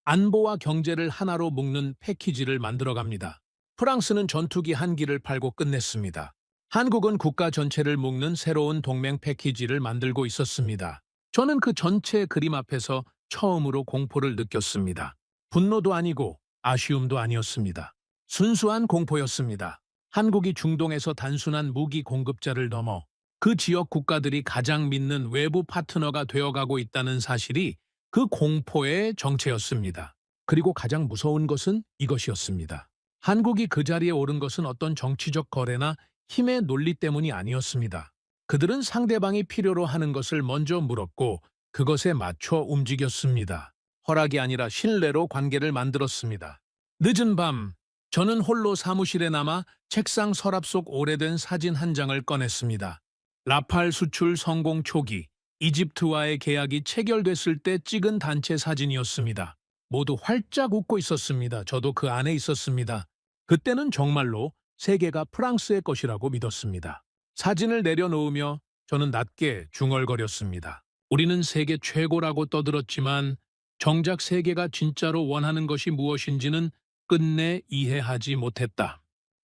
안보와 경제를 하나로 묶는 패키지를 만들어갑니다. 프랑스는 전투기 한 기를 팔고 끝냈습니다. 한국은 국가 전체를 묶는 새로운 동맹 패키지를 만들고 있었습니다. 저는 그 전체 그림 앞에서 처음으로 공포를 느꼈습니다. 분노도 아니고 아쉬움도 아니었습니다. 순수한 공포였습니다. 한국이 중동에서 단순한 무기 공급자를 넘어 그 지역 국가들이 가장 믿는 외부 파트너가 되어가고 있다는 사실이 그 공포의 정체였습니다. 그리고 가장 무서운 것은 이것이었습니다. 한국이 그 자리에 오른 것은 어떤 정치적 거래나 힘의 논리 때문이 아니었습니다. 그들은 상대방이 필요로 하는 것을 먼저 물었고 그것에 맞춰 움직였습니다. 허락이 아니라 신뢰로 관계를 만들었습니다. 늦은 밤, 저는 홀로 사무실에 남아 책상 서랍 속 오래된 사진 한 장을 꺼냈습니다. 라팔 수출 성공 초기, 이집트와의 계약이 체결됐을 때 찍은 단체 사진이었습니다. 모두 활짝 웃고 있었습니다. 저도 그 안에 있었습니다. 그때는 정말로 세계가 프랑스의 것이라고 믿었습니다. 사진을 내려놓으며 저는 낮게 중얼거렸습니다. 우리는 세계 최고라고 떠들었지만 정작 세계가 진짜로 원하는 것이 무엇인지는 끝내 이해하지 못했다.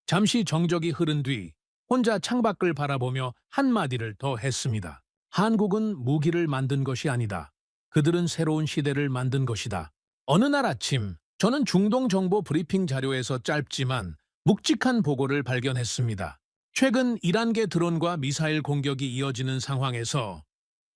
잠시 정적이 흐른 뒤 혼자 창밖을 바라보며 한마디를 더 했습니다. 한국은 무기를 만든 것이 아니다. 그들은 새로운 시대를 만든 것이다. 어느 날 아침 저는 중동 정보 브리핑 자료에서 짧지만 묵직한 보고를 발견했습니다. 최근 이란계 드론과 미사일 공격이 이어지는 상황에서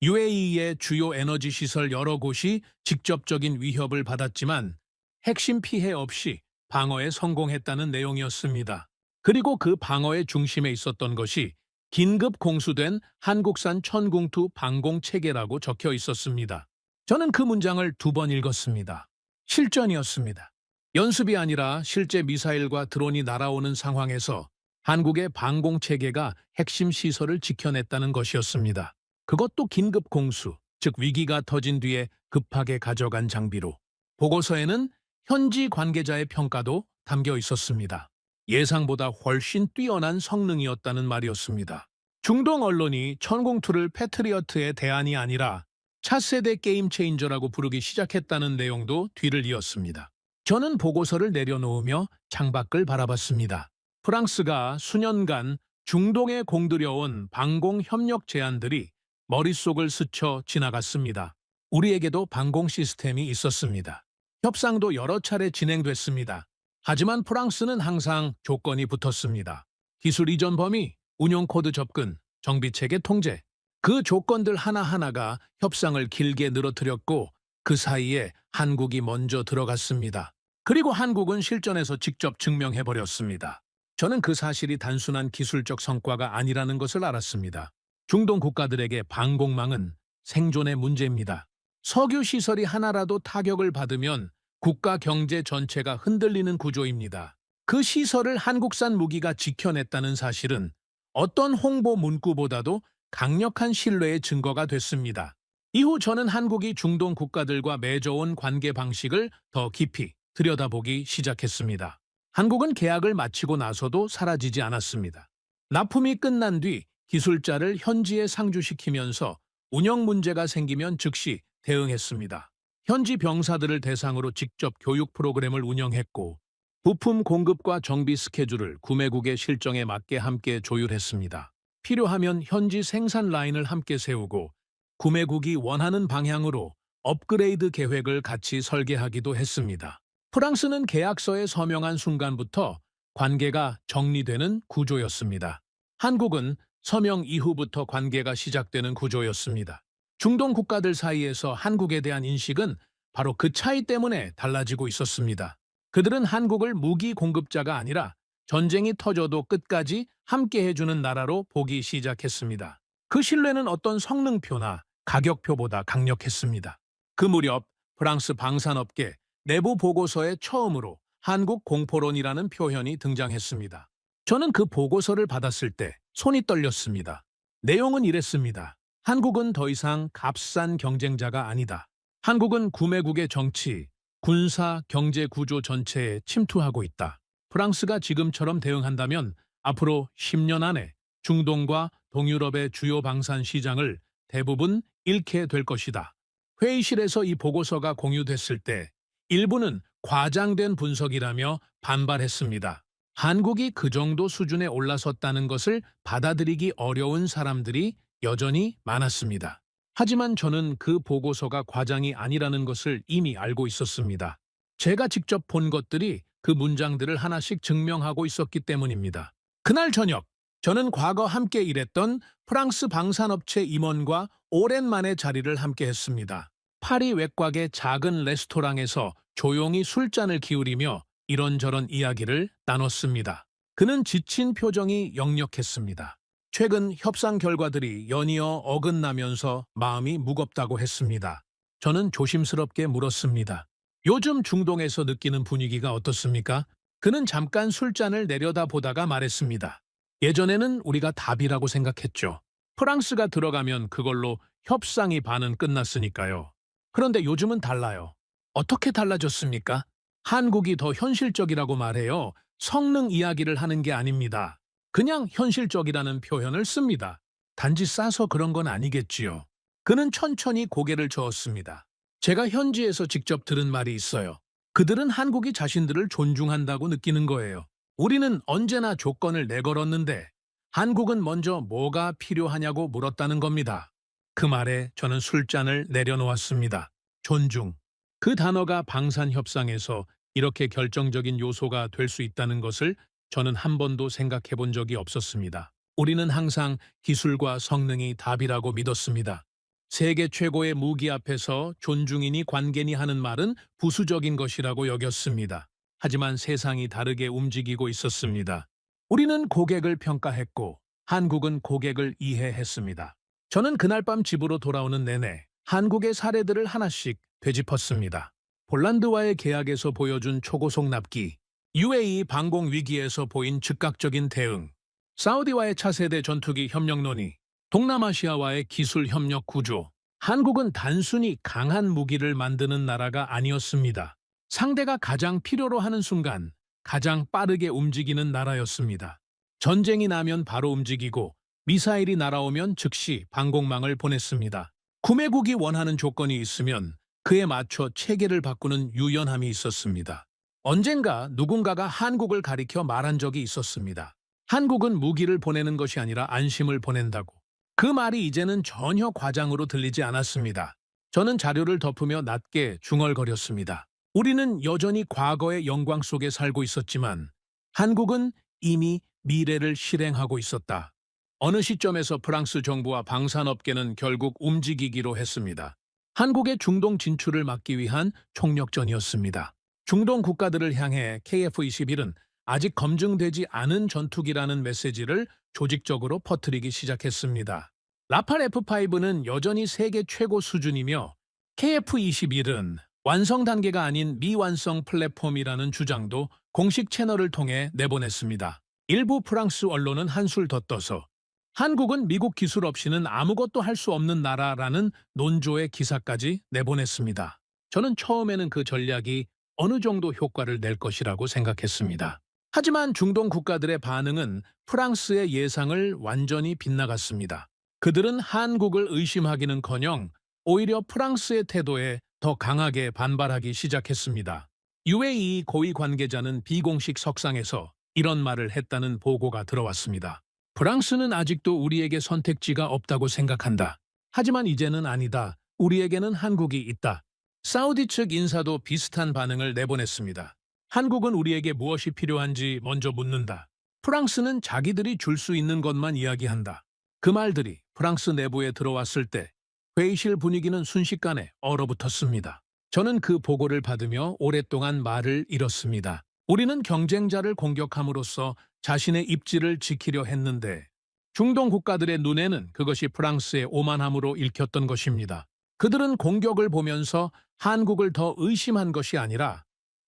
UAE의 주요 에너지 시설 여러 곳이 직접적인 위협을 받았지만 핵심 피해 없이 방어에 성공했다는 내용이었습니다. 그리고 그 방어의 중심에 있었던 것이 긴급 공수된 한국산 천궁투 방공 체계라고 적혀 있었습니다. 저는 그 문장을 2번 읽었습니다. 실전이었습니다. 연습이 아니라 실제 미사일과 드론이 날아오는 상황에서 한국의 방공 체계가 핵심 시설을 지켜냈다는 것이었습니다. 그것도 긴급 공수, 즉 위기가 터진 뒤에 급하게 가져간 장비로. 보고서에는 현지 관계자의 평가도 담겨 있었습니다. 예상보다 훨씬 뛰어난 성능이었다는 말이었습니다. 중동 언론이 천공투를 패트리어트의 대안이 아니라 차세대 게임 체인저라고 부르기 시작했다는 내용도 뒤를 이었습니다. 저는 보고서를 내려놓으며 창밖을 바라봤습니다. 프랑스가 수년간 중동에 공들여온 방공 협력 제안들이 머릿속을 스쳐 지나갔습니다. 우리에게도 방공 시스템이 있었습니다. 협상도 여러 차례 진행됐습니다. 하지만 프랑스는 항상 조건이 붙었습니다. 기술 이전 범위, 운용 코드 접근, 정비체계 통제. 그 조건들 하나하나가 협상을 길게 늘어뜨렸고 그 사이에 한국이 먼저 들어갔습니다. 그리고 한국은 실전에서 직접 증명해버렸습니다. 저는 그 사실이 단순한 기술적 성과가 아니라는 것을 알았습니다. 중동 국가들에게 방공망은 생존의 문제입니다. 석유 시설이 하나라도 타격을 받으면 국가 경제 전체가 흔들리는 구조입니다. 그 시설을 한국산 무기가 지켜냈다는 사실은 어떤 홍보 문구보다도 강력한 신뢰의 증거가 됐습니다. 이후 저는 한국이 중동 국가들과 맺어온 관계 방식을 더 깊이 들여다보기 시작했습니다. 한국은 계약을 마치고 나서도 사라지지 않았습니다. 납품이 끝난 뒤 기술자를 현지에 상주시키면서 운영 문제가 생기면 즉시 대응했습니다. 현지 병사들을 대상으로 직접 교육 프로그램을 운영했고 부품 공급과 정비 스케줄을 구매국의 실정에 맞게 함께 조율했습니다. 필요하면 현지 생산 라인을 함께 세우고 구매국이 원하는 방향으로 업그레이드 계획을 같이 설계하기도 했습니다. 프랑스는 계약서에 서명한 순간부터 관계가 정리되는 구조였습니다. 한국은 서명 이후부터 관계가 시작되는 구조였습니다. 중동 국가들 사이에서 한국에 대한 인식은 바로 그 차이 때문에 달라지고 있었습니다. 그들은 한국을 무기 공급자가 아니라 전쟁이 터져도 끝까지 함께 해주는 나라로 보기 시작했습니다. 그 신뢰는 어떤 성능표나 가격표보다 강력했습니다. 그 무렵 프랑스 방산업계 내부 보고서에 처음으로 한국 공포론이라는 표현이 등장했습니다. 저는 그 보고서를 받았을 때 손이 떨렸습니다. 내용은 이랬습니다. 한국은 더 이상 값싼 경쟁자가 아니다. 한국은 구매국의 정치, 군사, 경제 구조 전체에 침투하고 있다. 프랑스가 지금처럼 대응한다면 앞으로 10년 안에 중동과 동유럽의 주요 방산 시장을 대부분 잃게 될 것이다. 회의실에서 이 보고서가 공유됐을 때 일부는 과장된 분석이라며 반발했습니다. 한국이 그 정도 수준에 올라섰다는 것을 받아들이기 어려운 사람들이 여전히 많았습니다. 하지만 저는 그 보고서가 과장이 아니라는 것을 이미 알고 있었습니다. 제가 직접 본 것들이 그 문장들을 하나씩 증명하고 있었기 때문입니다. 그날 저녁, 저는 과거 함께 일했던 프랑스 방산업체 임원과 오랜만에 자리를 함께 했습니다. 파리 외곽의 작은 레스토랑에서 조용히 술잔을 기울이며 이런저런 이야기를 나눴습니다. 그는 지친 표정이 역력했습니다. 최근 협상 결과들이 연이어 어긋나면서 마음이 무겁다고 했습니다. 저는 조심스럽게 물었습니다. 요즘 중동에서 느끼는 분위기가 어떻습니까? 그는 잠깐 술잔을 내려다보다가 말했습니다. 예전에는 우리가 답이라고 생각했죠. 프랑스가 들어가면 그걸로 협상이 반은 끝났으니까요. 그런데 요즘은 달라요. 어떻게 달라졌습니까? 한국이 더 현실적이라고 말해요. 성능 이야기를 하는 게 아닙니다. 그냥 현실적이라는 표현을 씁니다. 단지 싸서 그런 건 아니겠지요. 그는 천천히 고개를 저었습니다. 제가 현지에서 직접 들은 말이 있어요. 그들은 한국이 자신들을 존중한다고 느끼는 거예요. 우리는 언제나 조건을 내걸었는데 한국은 먼저 뭐가 필요하냐고 물었다는 겁니다. 그 말에 저는 술잔을 내려놓았습니다. 존중. 그 단어가 방산 협상에서 이렇게 결정적인 요소가 될 수 있다는 것을 저는 한 번도 생각해 본 적이 없었습니다. 우리는 항상 기술과 성능이 답이라고 믿었습니다. 세계 최고의 무기 앞에서 존중이니 관계니 하는 말은 부수적인 것이라고 여겼습니다. 하지만 세상이 다르게 움직이고 있었습니다. 우리는 고객을 평가했고 한국은 고객을 이해했습니다. 저는 그날 밤 집으로 돌아오는 내내 한국의 사례들을 하나씩 되짚었습니다. 폴란드와의 계약에서 보여준 초고속 납기, UAE 방공 위기에서 보인 즉각적인 대응, 사우디와의 차세대 전투기 협력 논의, 동남아시아와의 기술 협력 구조. 한국은 단순히 강한 무기를 만드는 나라가 아니었습니다. 상대가 가장 필요로 하는 순간 가장 빠르게 움직이는 나라였습니다. 전쟁이 나면 바로 움직이고 미사일이 날아오면 즉시 방공망을 보냈습니다. 구매국이 원하는 조건이 있으면 그에 맞춰 체계를 바꾸는 유연함이 있었습니다. 언젠가 누군가가 한국을 가리켜 말한 적이 있었습니다. 한국은 무기를 보내는 것이 아니라 안심을 보낸다고. 그 말이 이제는 전혀 과장으로 들리지 않았습니다. 저는 자료를 덮으며 낮게 중얼거렸습니다. 우리는 여전히 과거의 영광 속에 살고 있었지만 한국은 이미 미래를 실행하고 있었다. 어느 시점에서 프랑스 정부와 방산업계는 결국 움직이기로 했습니다. 한국의 중동 진출을 막기 위한 총력전이었습니다. 중동 국가들을 향해 KF-21은 아직 검증되지 않은 전투기라는 메시지를 조직적으로 퍼뜨리기 시작했습니다. 라팔 F5는 여전히 세계 최고 수준이며 KF-21은 완성 단계가 아닌 미완성 플랫폼이라는 주장도 공식 채널을 통해 내보냈습니다. 일부 프랑스 언론은 한술 더 떠서 한국은 미국 기술 없이는 아무것도 할 수 없는 나라라는 논조의 기사까지 내보냈습니다. 저는 처음에는 그 전략이 어느 정도 효과를 낼 것이라고 생각했습니다. 하지만 중동 국가들의 반응은 프랑스의 예상을 완전히 빗나갔습니다. 그들은 한국을 의심하기는커녕 오히려 프랑스의 태도에 더 강하게 반발하기 시작했습니다. UAE 고위 관계자는 비공식 석상에서 이런 말을 했다는 보고가 들어왔습니다. 프랑스는 아직도 우리에게 선택지가 없다고 생각한다. 하지만 이제는 아니다. 우리에게는 한국이 있다. 사우디 측 인사도 비슷한 반응을 내보냈습니다. 한국은 우리에게 무엇이 필요한지 먼저 묻는다. 프랑스는 자기들이 줄 수 있는 것만 이야기한다. 그 말들이 프랑스 내부에 들어왔을 때 회의실 분위기는 순식간에 얼어붙었습니다. 저는 그 보고를 받으며 오랫동안 말을 잃었습니다. 우리는 경쟁자를 공격함으로써 자신의 입지를 지키려 했는데 중동 국가들의 눈에는 그것이 프랑스의 오만함으로 읽혔던 것입니다. 그들은 공격을 보면서 한국을 더 의심한 것이 아니라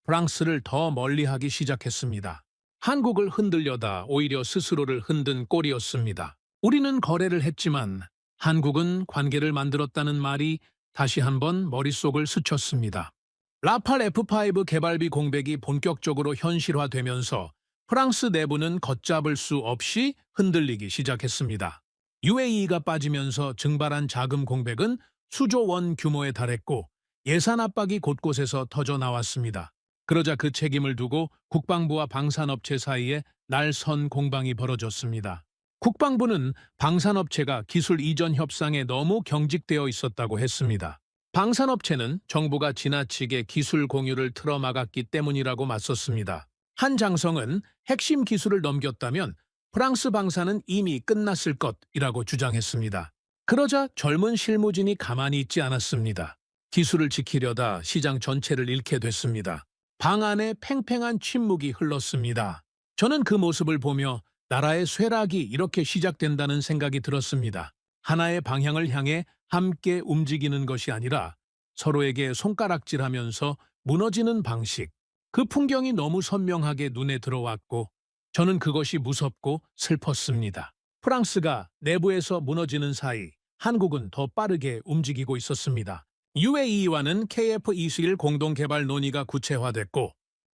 프랑스를 더 멀리하기 시작했습니다. 한국을 흔들려다 오히려 스스로를 흔든 꼴이었습니다. 우리는 거래를 했지만 한국은 관계를 만들었다는 말이 다시 한번 머릿속을 스쳤습니다. 라팔 F5 개발비 공백이 본격적으로 현실화되면서 프랑스 내부는 걷잡을 수 없이 흔들리기 시작했습니다. UAE가 빠지면서 증발한 자금 공백은 수조 원 규모에 달했고 예산 압박이 곳곳에서 터져 나왔습니다. 그러자 그 책임을 두고 국방부와 방산업체 사이에 날선 공방이 벌어졌습니다. 국방부는 방산업체가 기술 이전 협상에 너무 경직되어 있었다고 했습니다. 방산업체는 정부가 지나치게 기술 공유를 틀어막았기 때문이라고 맞섰습니다. 한 장성은 핵심 기술을 넘겼다면 프랑스 방산은 이미 끝났을 것이라고 주장했습니다. 그러자 젊은 실무진이 가만히 있지 않았습니다. 기술을 지키려다 시장 전체를 잃게 됐습니다. 방 안에 팽팽한 침묵이 흘렀습니다. 저는 그 모습을 보며 나라의 쇠락이 이렇게 시작된다는 생각이 들었습니다. 하나의 방향을 향해 함께 움직이는 것이 아니라 서로에게 손가락질하면서 무너지는 방식. 그 풍경이 너무 선명하게 눈에 들어왔고 저는 그것이 무섭고 슬펐습니다. 프랑스가 내부에서 무너지는 사이 한국은 더 빠르게 움직이고 있었습니다. UAE와는 KF-21 공동개발 논의가 구체화됐고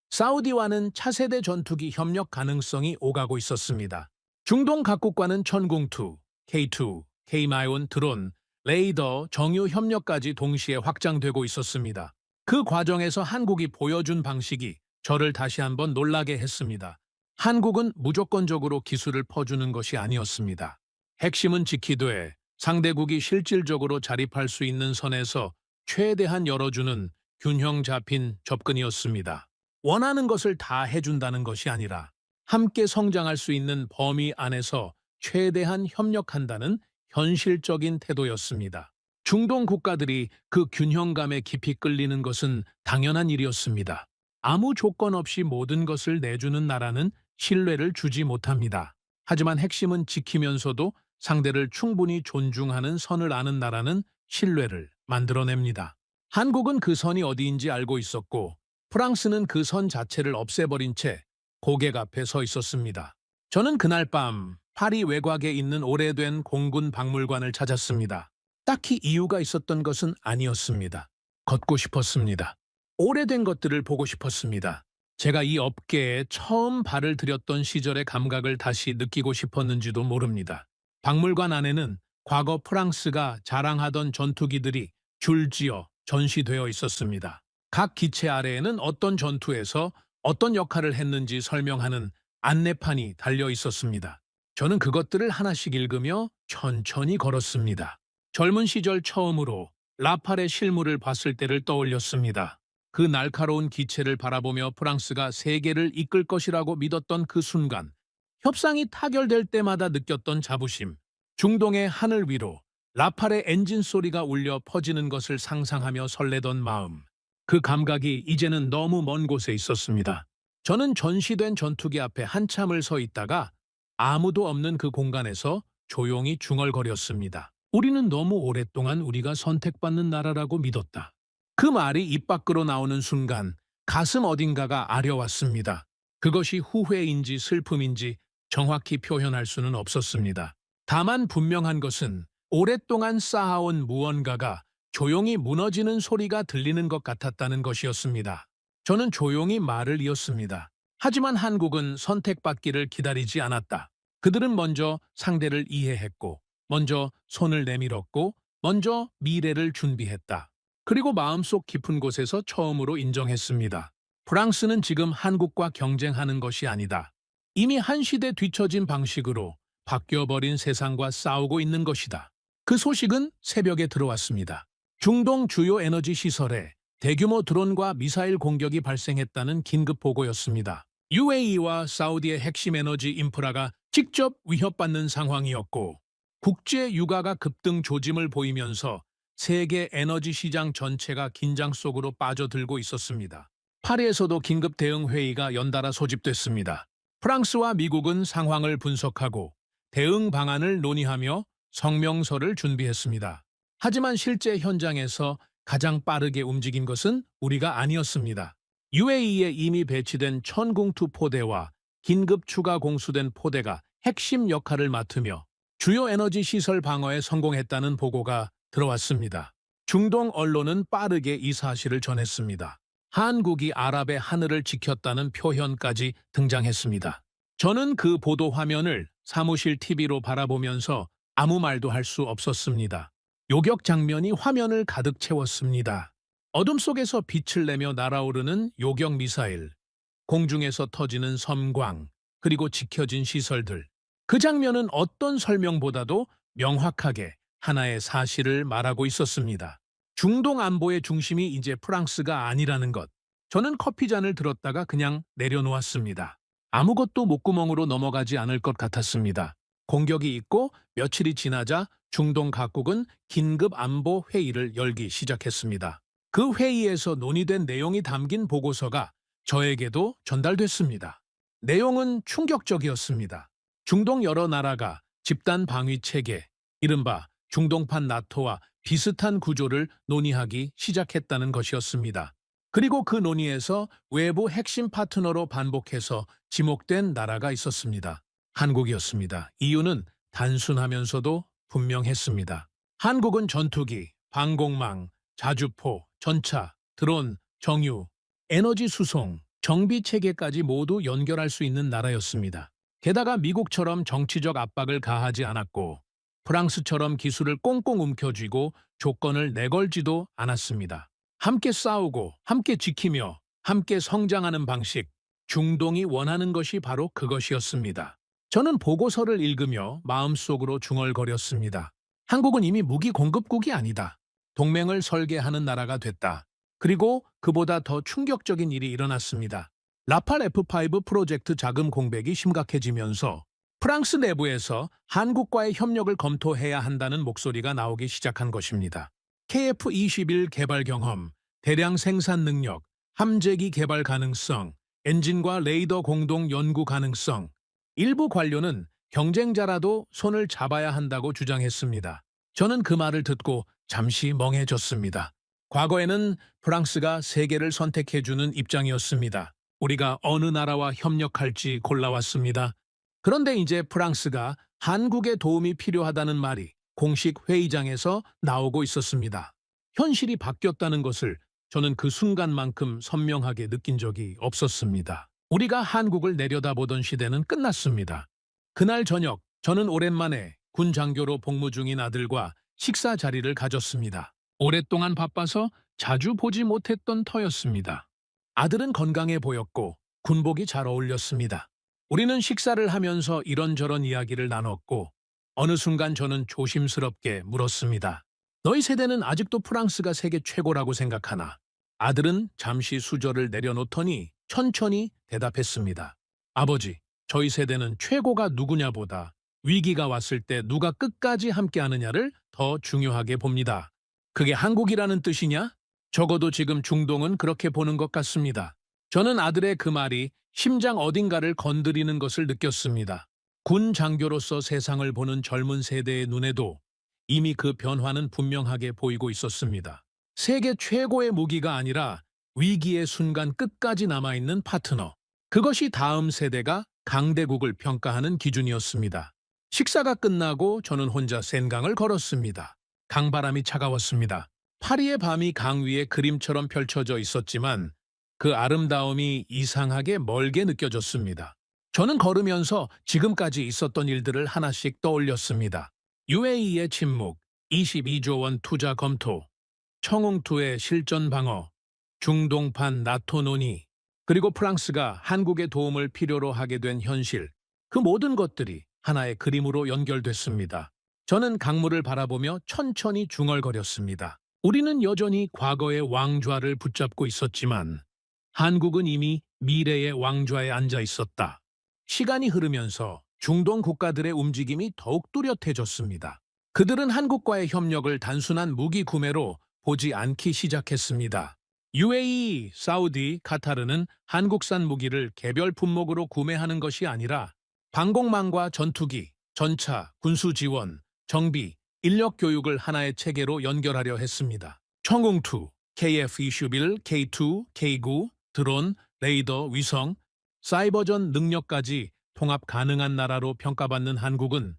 사우디와는 차세대 전투기 협력 가능성이 오가고 있었습니다. 중동 각국과는 천궁2, K2, K-9 드론, 레이더, 정유 협력까지 동시에 확장되고 있었습니다. 그 과정에서 한국이 보여준 방식이 저를 다시 한번 놀라게 했습니다. 한국은 무조건적으로 기술을 퍼주는 것이 아니었습니다. 핵심은 지키되 상대국이 실질적으로 자립할 수 있는 선에서 최대한 열어주는 균형 잡힌 접근이었습니다. 원하는 것을 다 해준다는 것이 아니라 함께 성장할 수 있는 범위 안에서 최대한 협력한다는 현실적인 태도였습니다. 중동 국가들이 그 균형감에 깊이 끌리는 것은 당연한 일이었습니다. 아무 조건 없이 모든 것을 내주는 나라는 신뢰를 주지 못합니다. 하지만 핵심은 지키면서도 상대를 충분히 존중하는 선을 아는 나라는 신뢰를 만들어냅니다. 한국은 그 선이 어디인지 알고 있었고 프랑스는 그 선 자체를 없애버린 채 고객 앞에 서 있었습니다. 저는 그날 밤 파리 외곽에 있는 오래된 공군 박물관을 찾았습니다. 딱히 이유가 있었던 것은 아니었습니다. 걷고 싶었습니다. 오래된 것들을 보고 싶었습니다. 제가 이 업계에 처음 발을 들였던 시절의 감각을 다시 느끼고 싶었는지도 모릅니다. 박물관 안에는 과거 프랑스가 자랑하던 전투기들이 줄지어 전시되어 있었습니다. 각 기체 아래에는 어떤 전투에서 어떤 역할을 했는지 설명하는 안내판이 달려 있었습니다. 저는 그것들을 하나씩 읽으며 천천히 걸었습니다. 젊은 시절 처음으로 라팔의 실물을 봤을 때를 떠올렸습니다. 그 날카로운 기체를 바라보며 프랑스가 세계를 이끌 것이라고 믿었던 그 순간, 협상이 타결될 때마다 느꼈던 자부심, 중동의 하늘 위로 라팔의 엔진 소리가 울려 퍼지는 것을 상상하며 설레던 마음, 그 감각이 이제는 너무 먼 곳에 있었습니다. 저는 전시된 전투기 앞에 한참을 서 있다가 아무도 없는 그 공간에서 조용히 중얼거렸습니다. 우리는 너무 오랫동안 우리가 선택받는 나라라고 믿었다. 그 말이 입 밖으로 나오는 순간 가슴 어딘가가 아려왔습니다. 그것이 후회인지 슬픔인지 정확히 표현할 수는 없었습니다. 다만 분명한 것은 오랫동안 쌓아온 무언가가 조용히 무너지는 소리가 들리는 것 같았다는 것이었습니다. 저는 조용히 말을 이었습니다. 하지만 한국은 선택받기를 기다리지 않았다. 그들은 먼저 상대를 이해했고, 먼저 손을 내밀었고, 먼저 미래를 준비했다. 그리고 마음속 깊은 곳에서 처음으로 인정했습니다. 프랑스는 지금 한국과 경쟁하는 것이 아니다. 이미 한 시대 뒤처진 방식으로 바뀌어버린 세상과 싸우고 있는 것이다. 그 소식은 새벽에 들어왔습니다. 중동 주요 에너지 시설에 대규모 드론과 미사일 공격이 발생했다는 긴급 보고였습니다. UAE와 사우디의 핵심 에너지 인프라가 직접 위협받는 상황이었고 국제 유가가 급등 조짐을 보이면서 세계 에너지 시장 전체가 긴장 속으로 빠져들고 있었습니다. 파리에서도 긴급 대응 회의가 연달아 소집됐습니다. 프랑스와 미국은 상황을 분석하고 대응 방안을 논의하며 성명서를 준비했습니다. 하지만 실제 현장에서 가장 빠르게 움직인 것은 우리가 아니었습니다. UAE에 이미 배치된 천궁2 포대와 긴급 추가 공수된 포대가 핵심 역할을 맡으며 주요 에너지 시설 방어에 성공했다는 보고가 들어왔습니다. 중동 언론은 빠르게 이 사실을 전했습니다. 한국이 아랍의 하늘을 지켰다는 표현까지 등장했습니다. 저는 그 보도 화면을 사무실 TV로 바라보면서 아무 말도 할 수 없었습니다. 요격 장면이 화면을 가득 채웠습니다. 어둠 속에서 빛을 내며 날아오르는 요격 미사일, 공중에서 터지는 섬광, 그리고 지켜진 시설들. 그 장면은 어떤 설명보다도 명확하게 하나의 사실을 말하고 있었습니다. 중동 안보의 중심이 이제 프랑스가 아니라는 것. 저는 커피잔을 들었다가 그냥 내려놓았습니다. 아무것도 목구멍으로 넘어가지 않을 것 같았습니다. 공격이 있고 며칠이 지나자 중동 각국은 긴급 안보 회의를 열기 시작했습니다. 그 회의에서 논의된 내용이 담긴 보고서가 저에게도 전달됐습니다. 내용은 충격적이었습니다. 중동 여러 나라가 집단 방위 체계, 이른바 중동판 나토와 비슷한 구조를 논의하기 시작했다는 것이었습니다. 그리고 그 논의에서 외부 핵심 파트너로 반복해서 지목된 나라가 있었습니다. 한국이었습니다. 이유는 단순하면서도 분명했습니다. 한국은 전투기, 방공망, 자주포, 전차, 드론, 정유, 에너지 수송, 정비 체계까지 모두 연결할 수 있는 나라였습니다. 게다가 미국처럼 정치적 압박을 가하지 않았고 프랑스처럼 기술을 꽁꽁 움켜쥐고 조건을 내걸지도 않았습니다. 함께 싸우고 함께 지키며 함께 성장하는 방식, 중동이 원하는 것이 바로 그것이었습니다. 저는 보고서를 읽으며 마음속으로 중얼거렸습니다. 한국은 이미 무기 공급국이 아니다. 동맹을 설계하는 나라가 됐다. 그리고 그보다 더 충격적인 일이 일어났습니다. 라팔 F5 프로젝트 자금 공백이 심각해지면서 프랑스 내부에서 한국과의 협력을 검토해야 한다는 목소리가 나오기 시작한 것입니다. KF-21 개발 경험, 대량 생산 능력, 함재기 개발 가능성, 엔진과 레이더 공동 연구 가능성, 일부 관료는 경쟁자라도 손을 잡아야 한다고 주장했습니다. 저는 그 말을 듣고 잠시 멍해졌습니다. 과거에는 프랑스가 세계를 선택해주는 입장이었습니다. 우리가 어느 나라와 협력할지 골라왔습니다. 그런데 이제 프랑스가 한국의 도움이 필요하다는 말이 공식 회의장에서 나오고 있었습니다. 현실이 바뀌었다는 것을 저는 그 순간만큼 선명하게 느낀 적이 없었습니다. 우리가 한국을 내려다보던 시대는 끝났습니다. 그날 저녁, 저는 오랜만에 군 장교로 복무 중인 아들과 식사 자리를 가졌습니다. 오랫동안 바빠서 자주 보지 못했던 터였습니다. 아들은 건강해 보였고 군복이 잘 어울렸습니다. 우리는 식사를 하면서 이런저런 이야기를 나눴고 어느 순간 저는 조심스럽게 물었습니다. 너희 세대는 아직도 프랑스가 세계 최고라고 생각하나? 아들은 잠시 수저를 내려놓더니 천천히 대답했습니다. 아버지, 저희 세대는 최고가 누구냐보다 위기가 왔을 때 누가 끝까지 함께하느냐를 더 중요하게 봅니다. 그게 한국이라는 뜻이냐? 적어도 지금 중동은 그렇게 보는 것 같습니다. 저는 아들의 그 말이 심장 어딘가를 건드리는 것을 느꼈습니다. 군 장교로서 세상을 보는 젊은 세대의 눈에도 이미 그 변화는 분명하게 보이고 있었습니다. 세계 최고의 무기가 아니라 위기의 순간 끝까지 남아있는 파트너. 그것이 다음 세대가 강대국을 평가하는 기준이었습니다. 식사가 끝나고 저는 혼자 센강을 걸었습니다. 강바람이 차가웠습니다. 파리의 밤이 강 위에 그림처럼 펼쳐져 있었지만 그 아름다움이 이상하게 멀게 느껴졌습니다. 저는 걸으면서 지금까지 있었던 일들을 하나씩 떠올렸습니다. UAE의 침묵, 22조 원 투자 검토, 청웅2의 실전 방어, 중동판 나토 논의, 그리고 프랑스가 한국의 도움을 필요로 하게 된 현실, 그 모든 것들이 하나의 그림으로 연결됐습니다. 저는 강물을 바라보며 천천히 중얼거렸습니다. 우리는 여전히 과거의 왕좌를 붙잡고 있었지만 한국은 이미 미래의 왕좌에 앉아 있었다. 시간이 흐르면서 중동 국가들의 움직임이 더욱 뚜렷해졌습니다. 그들은 한국과의 협력을 단순한 무기 구매로 보지 않기 시작했습니다. UAE, 사우디, 카타르는 한국산 무기를 개별 품목으로 구매하는 것이 아니라 방공망과 전투기, 전차, 군수 지원, 정비, 인력 교육을 하나의 체계로 연결하려 했습니다. 청웅2, KF-21, K2, K9, 드론, 레이더, 위성, 사이버전 능력까지 통합 가능한 나라로 평가받는 한국은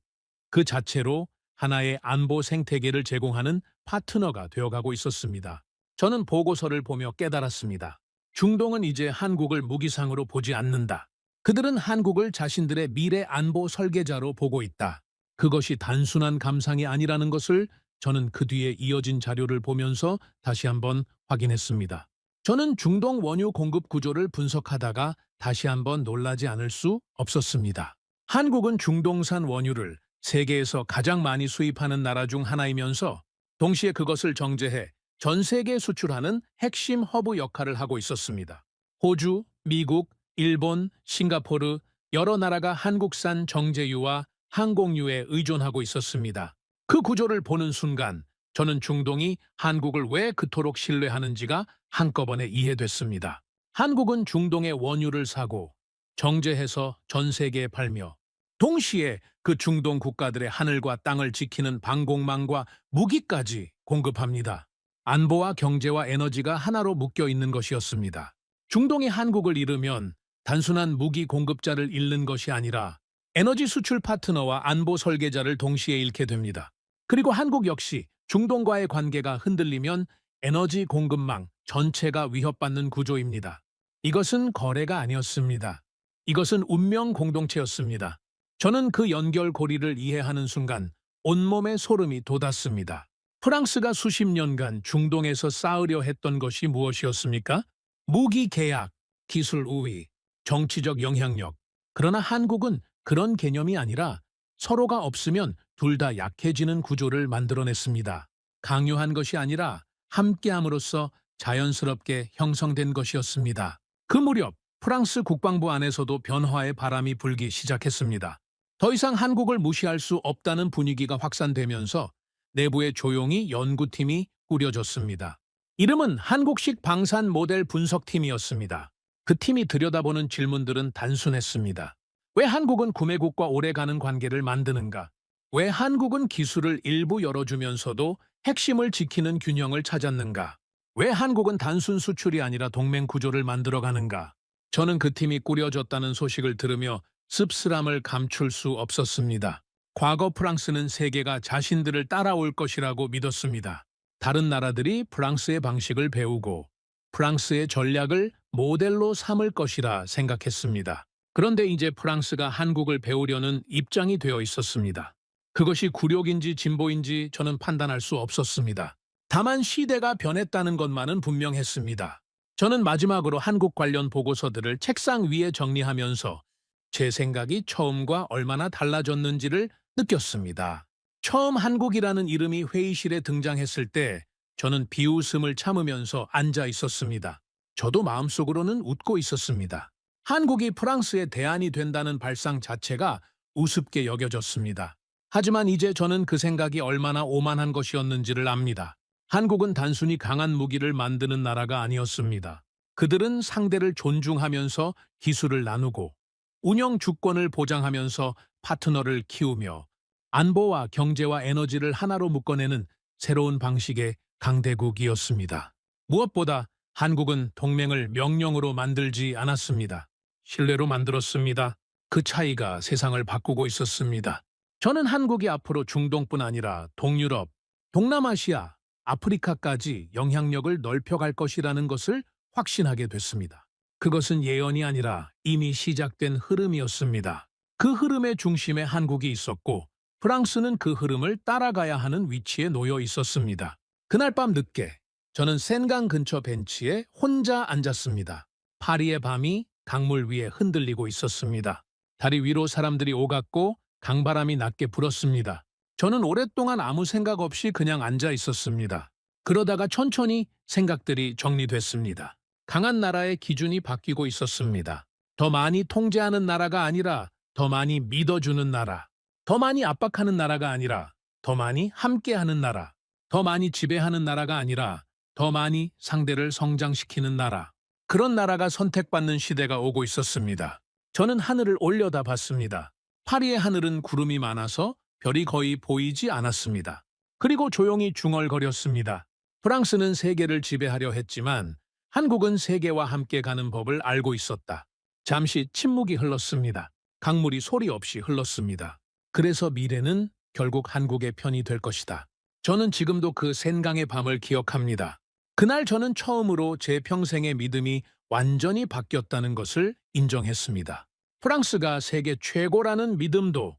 그 자체로 하나의 안보 생태계를 제공하는 파트너가 되어가고 있었습니다. 저는 보고서를 보며 깨달았습니다. 중동은 이제 한국을 무기상으로 보지 않는다. 그들은 한국을 자신들의 미래 안보 설계자로 보고 있다. 그것이 단순한 감상이 아니라는 것을 저는 그 뒤에 이어진 자료를 보면서 다시 한번 확인했습니다. 저는 중동 원유 공급 구조를 분석하다가 다시 한번 놀라지 않을 수 없었습니다. 한국은 중동산 원유를 세계에서 가장 많이 수입하는 나라 중 하나이면서 동시에 그것을 정제해 전 세계에 수출하는 핵심 허브 역할을 하고 있었습니다. 호주, 미국, 일본, 싱가포르 여러 나라가 한국산 정제유와 항공유에 의존하고 있었습니다. 그 구조를 보는 순간 저는 중동이 한국을 왜 그토록 신뢰하는지가 한꺼번에 이해됐습니다. 한국은 중동의 원유를 사고 정제해서 전 세계에 팔며 동시에 그 중동 국가들의 하늘과 땅을 지키는 방공망과 무기까지 공급합니다. 안보와 경제와 에너지가 하나로 묶여 있는 것이었습니다. 중동이 한국을 잃으면 단순한 무기 공급자를 잃는 것이 아니라 에너지 수출 파트너와 안보 설계자를 동시에 잃게 됩니다. 그리고 한국 역시 중동과의 관계가 흔들리면 에너지 공급망 전체가 위협받는 구조입니다. 이것은 거래가 아니었습니다. 이것은 운명 공동체였습니다. 저는 그 연결고리를 이해하는 순간 온몸에 소름이 돋았습니다. 프랑스가 수십 년간 중동에서 쌓으려 했던 것이 무엇이었습니까? 무기 계약, 기술 우위, 정치적 영향력. 그러나 한국은 그런 개념이 아니라 서로가 없으면 둘 다 약해지는 구조를 만들어냈습니다. 강요한 것이 아니라 함께함으로써 자연스럽게 형성된 것이었습니다. 그 무렵 프랑스 국방부 안에서도 변화의 바람이 불기 시작했습니다. 더 이상 한국을 무시할 수 없다는 분위기가 확산되면서 내부에 조용히 연구팀이 꾸려졌습니다. 이름은 한국식 방산 모델 분석팀이었습니다. 그 팀이 들여다보는 질문들은 단순했습니다. 왜 한국은 구매국과 오래가는 관계를 만드는가? 왜 한국은 기술을 일부 열어주면서도 핵심을 지키는 균형을 찾았는가? 왜 한국은 단순 수출이 아니라 동맹 구조를 만들어가는가? 저는 그 팀이 꾸려졌다는 소식을 들으며 씁쓸함을 감출 수 없었습니다. 과거 프랑스는 세계가 자신들을 따라올 것이라고 믿었습니다. 다른 나라들이 프랑스의 방식을 배우고 프랑스의 전략을 모델로 삼을 것이라 생각했습니다. 그런데 이제 프랑스가 한국을 배우려는 입장이 되어 있었습니다. 그것이 굴욕인지 진보인지 저는 판단할 수 없었습니다. 다만 시대가 변했다는 것만은 분명했습니다. 저는 마지막으로 한국 관련 보고서들을 책상 위에 정리하면서 제 생각이 처음과 얼마나 달라졌는지를 느꼈습니다. 처음 한국이라는 이름이 회의실에 등장했을 때 저는 비웃음을 참으면서 앉아 있었습니다. 저도 마음속으로는 웃고 있었습니다. 한국이 프랑스의 대안이 된다는 발상 자체가 우습게 여겨졌습니다. 하지만 이제 저는 그 생각이 얼마나 오만한 것이었는지를 압니다. 한국은 단순히 강한 무기를 만드는 나라가 아니었습니다. 그들은 상대를 존중하면서 기술을 나누고 운영 주권을 보장하면서 파트너를 키우며 안보와 경제와 에너지를 하나로 묶어내는 새로운 방식의 강대국이었습니다. 무엇보다 한국은 동맹을 명령으로 만들지 않았습니다. 신뢰로 만들었습니다. 그 차이가 세상을 바꾸고 있었습니다. 저는 한국이 앞으로 중동뿐 아니라 동유럽, 동남아시아, 아프리카까지 영향력을 넓혀갈 것이라는 것을 확신하게 됐습니다. 그것은 예언이 아니라 이미 시작된 흐름이었습니다. 그 흐름의 중심에 한국이 있었고 프랑스는 그 흐름을 따라가야 하는 위치에 놓여 있었습니다. 그날 밤 늦게 저는 센강 근처 벤치에 혼자 앉았습니다. 파리의 밤이 강물 위에 흔들리고 있었습니다. 다리 위로 사람들이 오갔고 강바람이 낮게 불었습니다. 저는 오랫동안 아무 생각 없이 그냥 앉아 있었습니다. 그러다가 천천히 생각들이 정리됐습니다. 강한 나라의 기준이 바뀌고 있었습니다. 더 많이 통제하는 나라가 아니라 더 많이 믿어주는 나라. 더 많이 압박하는 나라가 아니라 더 많이 함께하는 나라. 더 많이 지배하는 나라가 아니라 더 많이 상대를 성장시키는 나라. 그런 나라가 선택받는 시대가 오고 있었습니다. 저는 하늘을 올려다 봤습니다. 파리의 하늘은 구름이 많아서 별이 거의 보이지 않았습니다. 그리고 조용히 중얼거렸습니다. 프랑스는 세계를 지배하려 했지만 한국은 세계와 함께 가는 법을 알고 있었다. 잠시 침묵이 흘렀습니다. 강물이 소리 없이 흘렀습니다. 그래서 미래는 결국 한국의 편이 될 것이다. 저는 지금도 그 센강의 밤을 기억합니다. 그날 저는 처음으로 제 평생의 믿음이 완전히 바뀌었다는 것을 인정했습니다. 프랑스가 세계 최고라는 믿음도,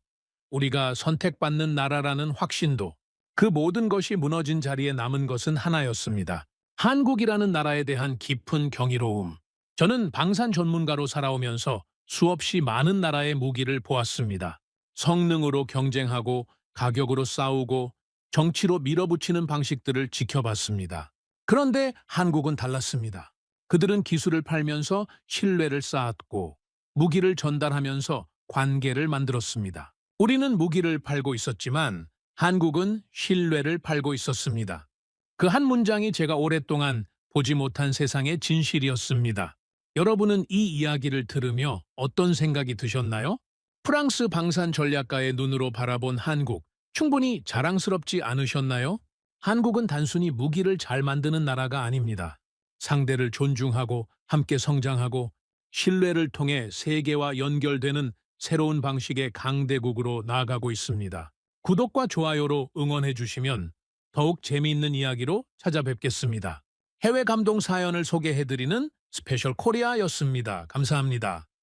우리가 선택받는 나라라는 확신도, 그 모든 것이 무너진 자리에 남은 것은 하나였습니다. 한국이라는 나라에 대한 깊은 경이로움. 저는 방산 전문가로 살아오면서 수없이 많은 나라의 무기를 보았습니다. 성능으로 경쟁하고 가격으로 싸우고 정치로 밀어붙이는 방식들을 지켜봤습니다. 그런데 한국은 달랐습니다. 그들은 기술을 팔면서 신뢰를 쌓았고 무기를 전달하면서 관계를 만들었습니다. 우리는 무기를 팔고 있었지만 한국은 신뢰를 팔고 있었습니다. 그 한 문장이 제가 오랫동안 보지 못한 세상의 진실이었습니다. 여러분은 이 이야기를 들으며 어떤 생각이 드셨나요? 프랑스 방산 전략가의 눈으로 바라본 한국, 충분히 자랑스럽지 않으셨나요? 한국은 단순히 무기를 잘 만드는 나라가 아닙니다. 상대를 존중하고 함께 성장하고 신뢰를 통해 세계와 연결되는 새로운 방식의 강대국으로 나아가고 있습니다. 구독과 좋아요로 응원해 주시면 더욱 재미있는 이야기로 찾아뵙겠습니다. 해외 감동 사연을 소개해드리는 스페셜 코리아였습니다. 감사합니다.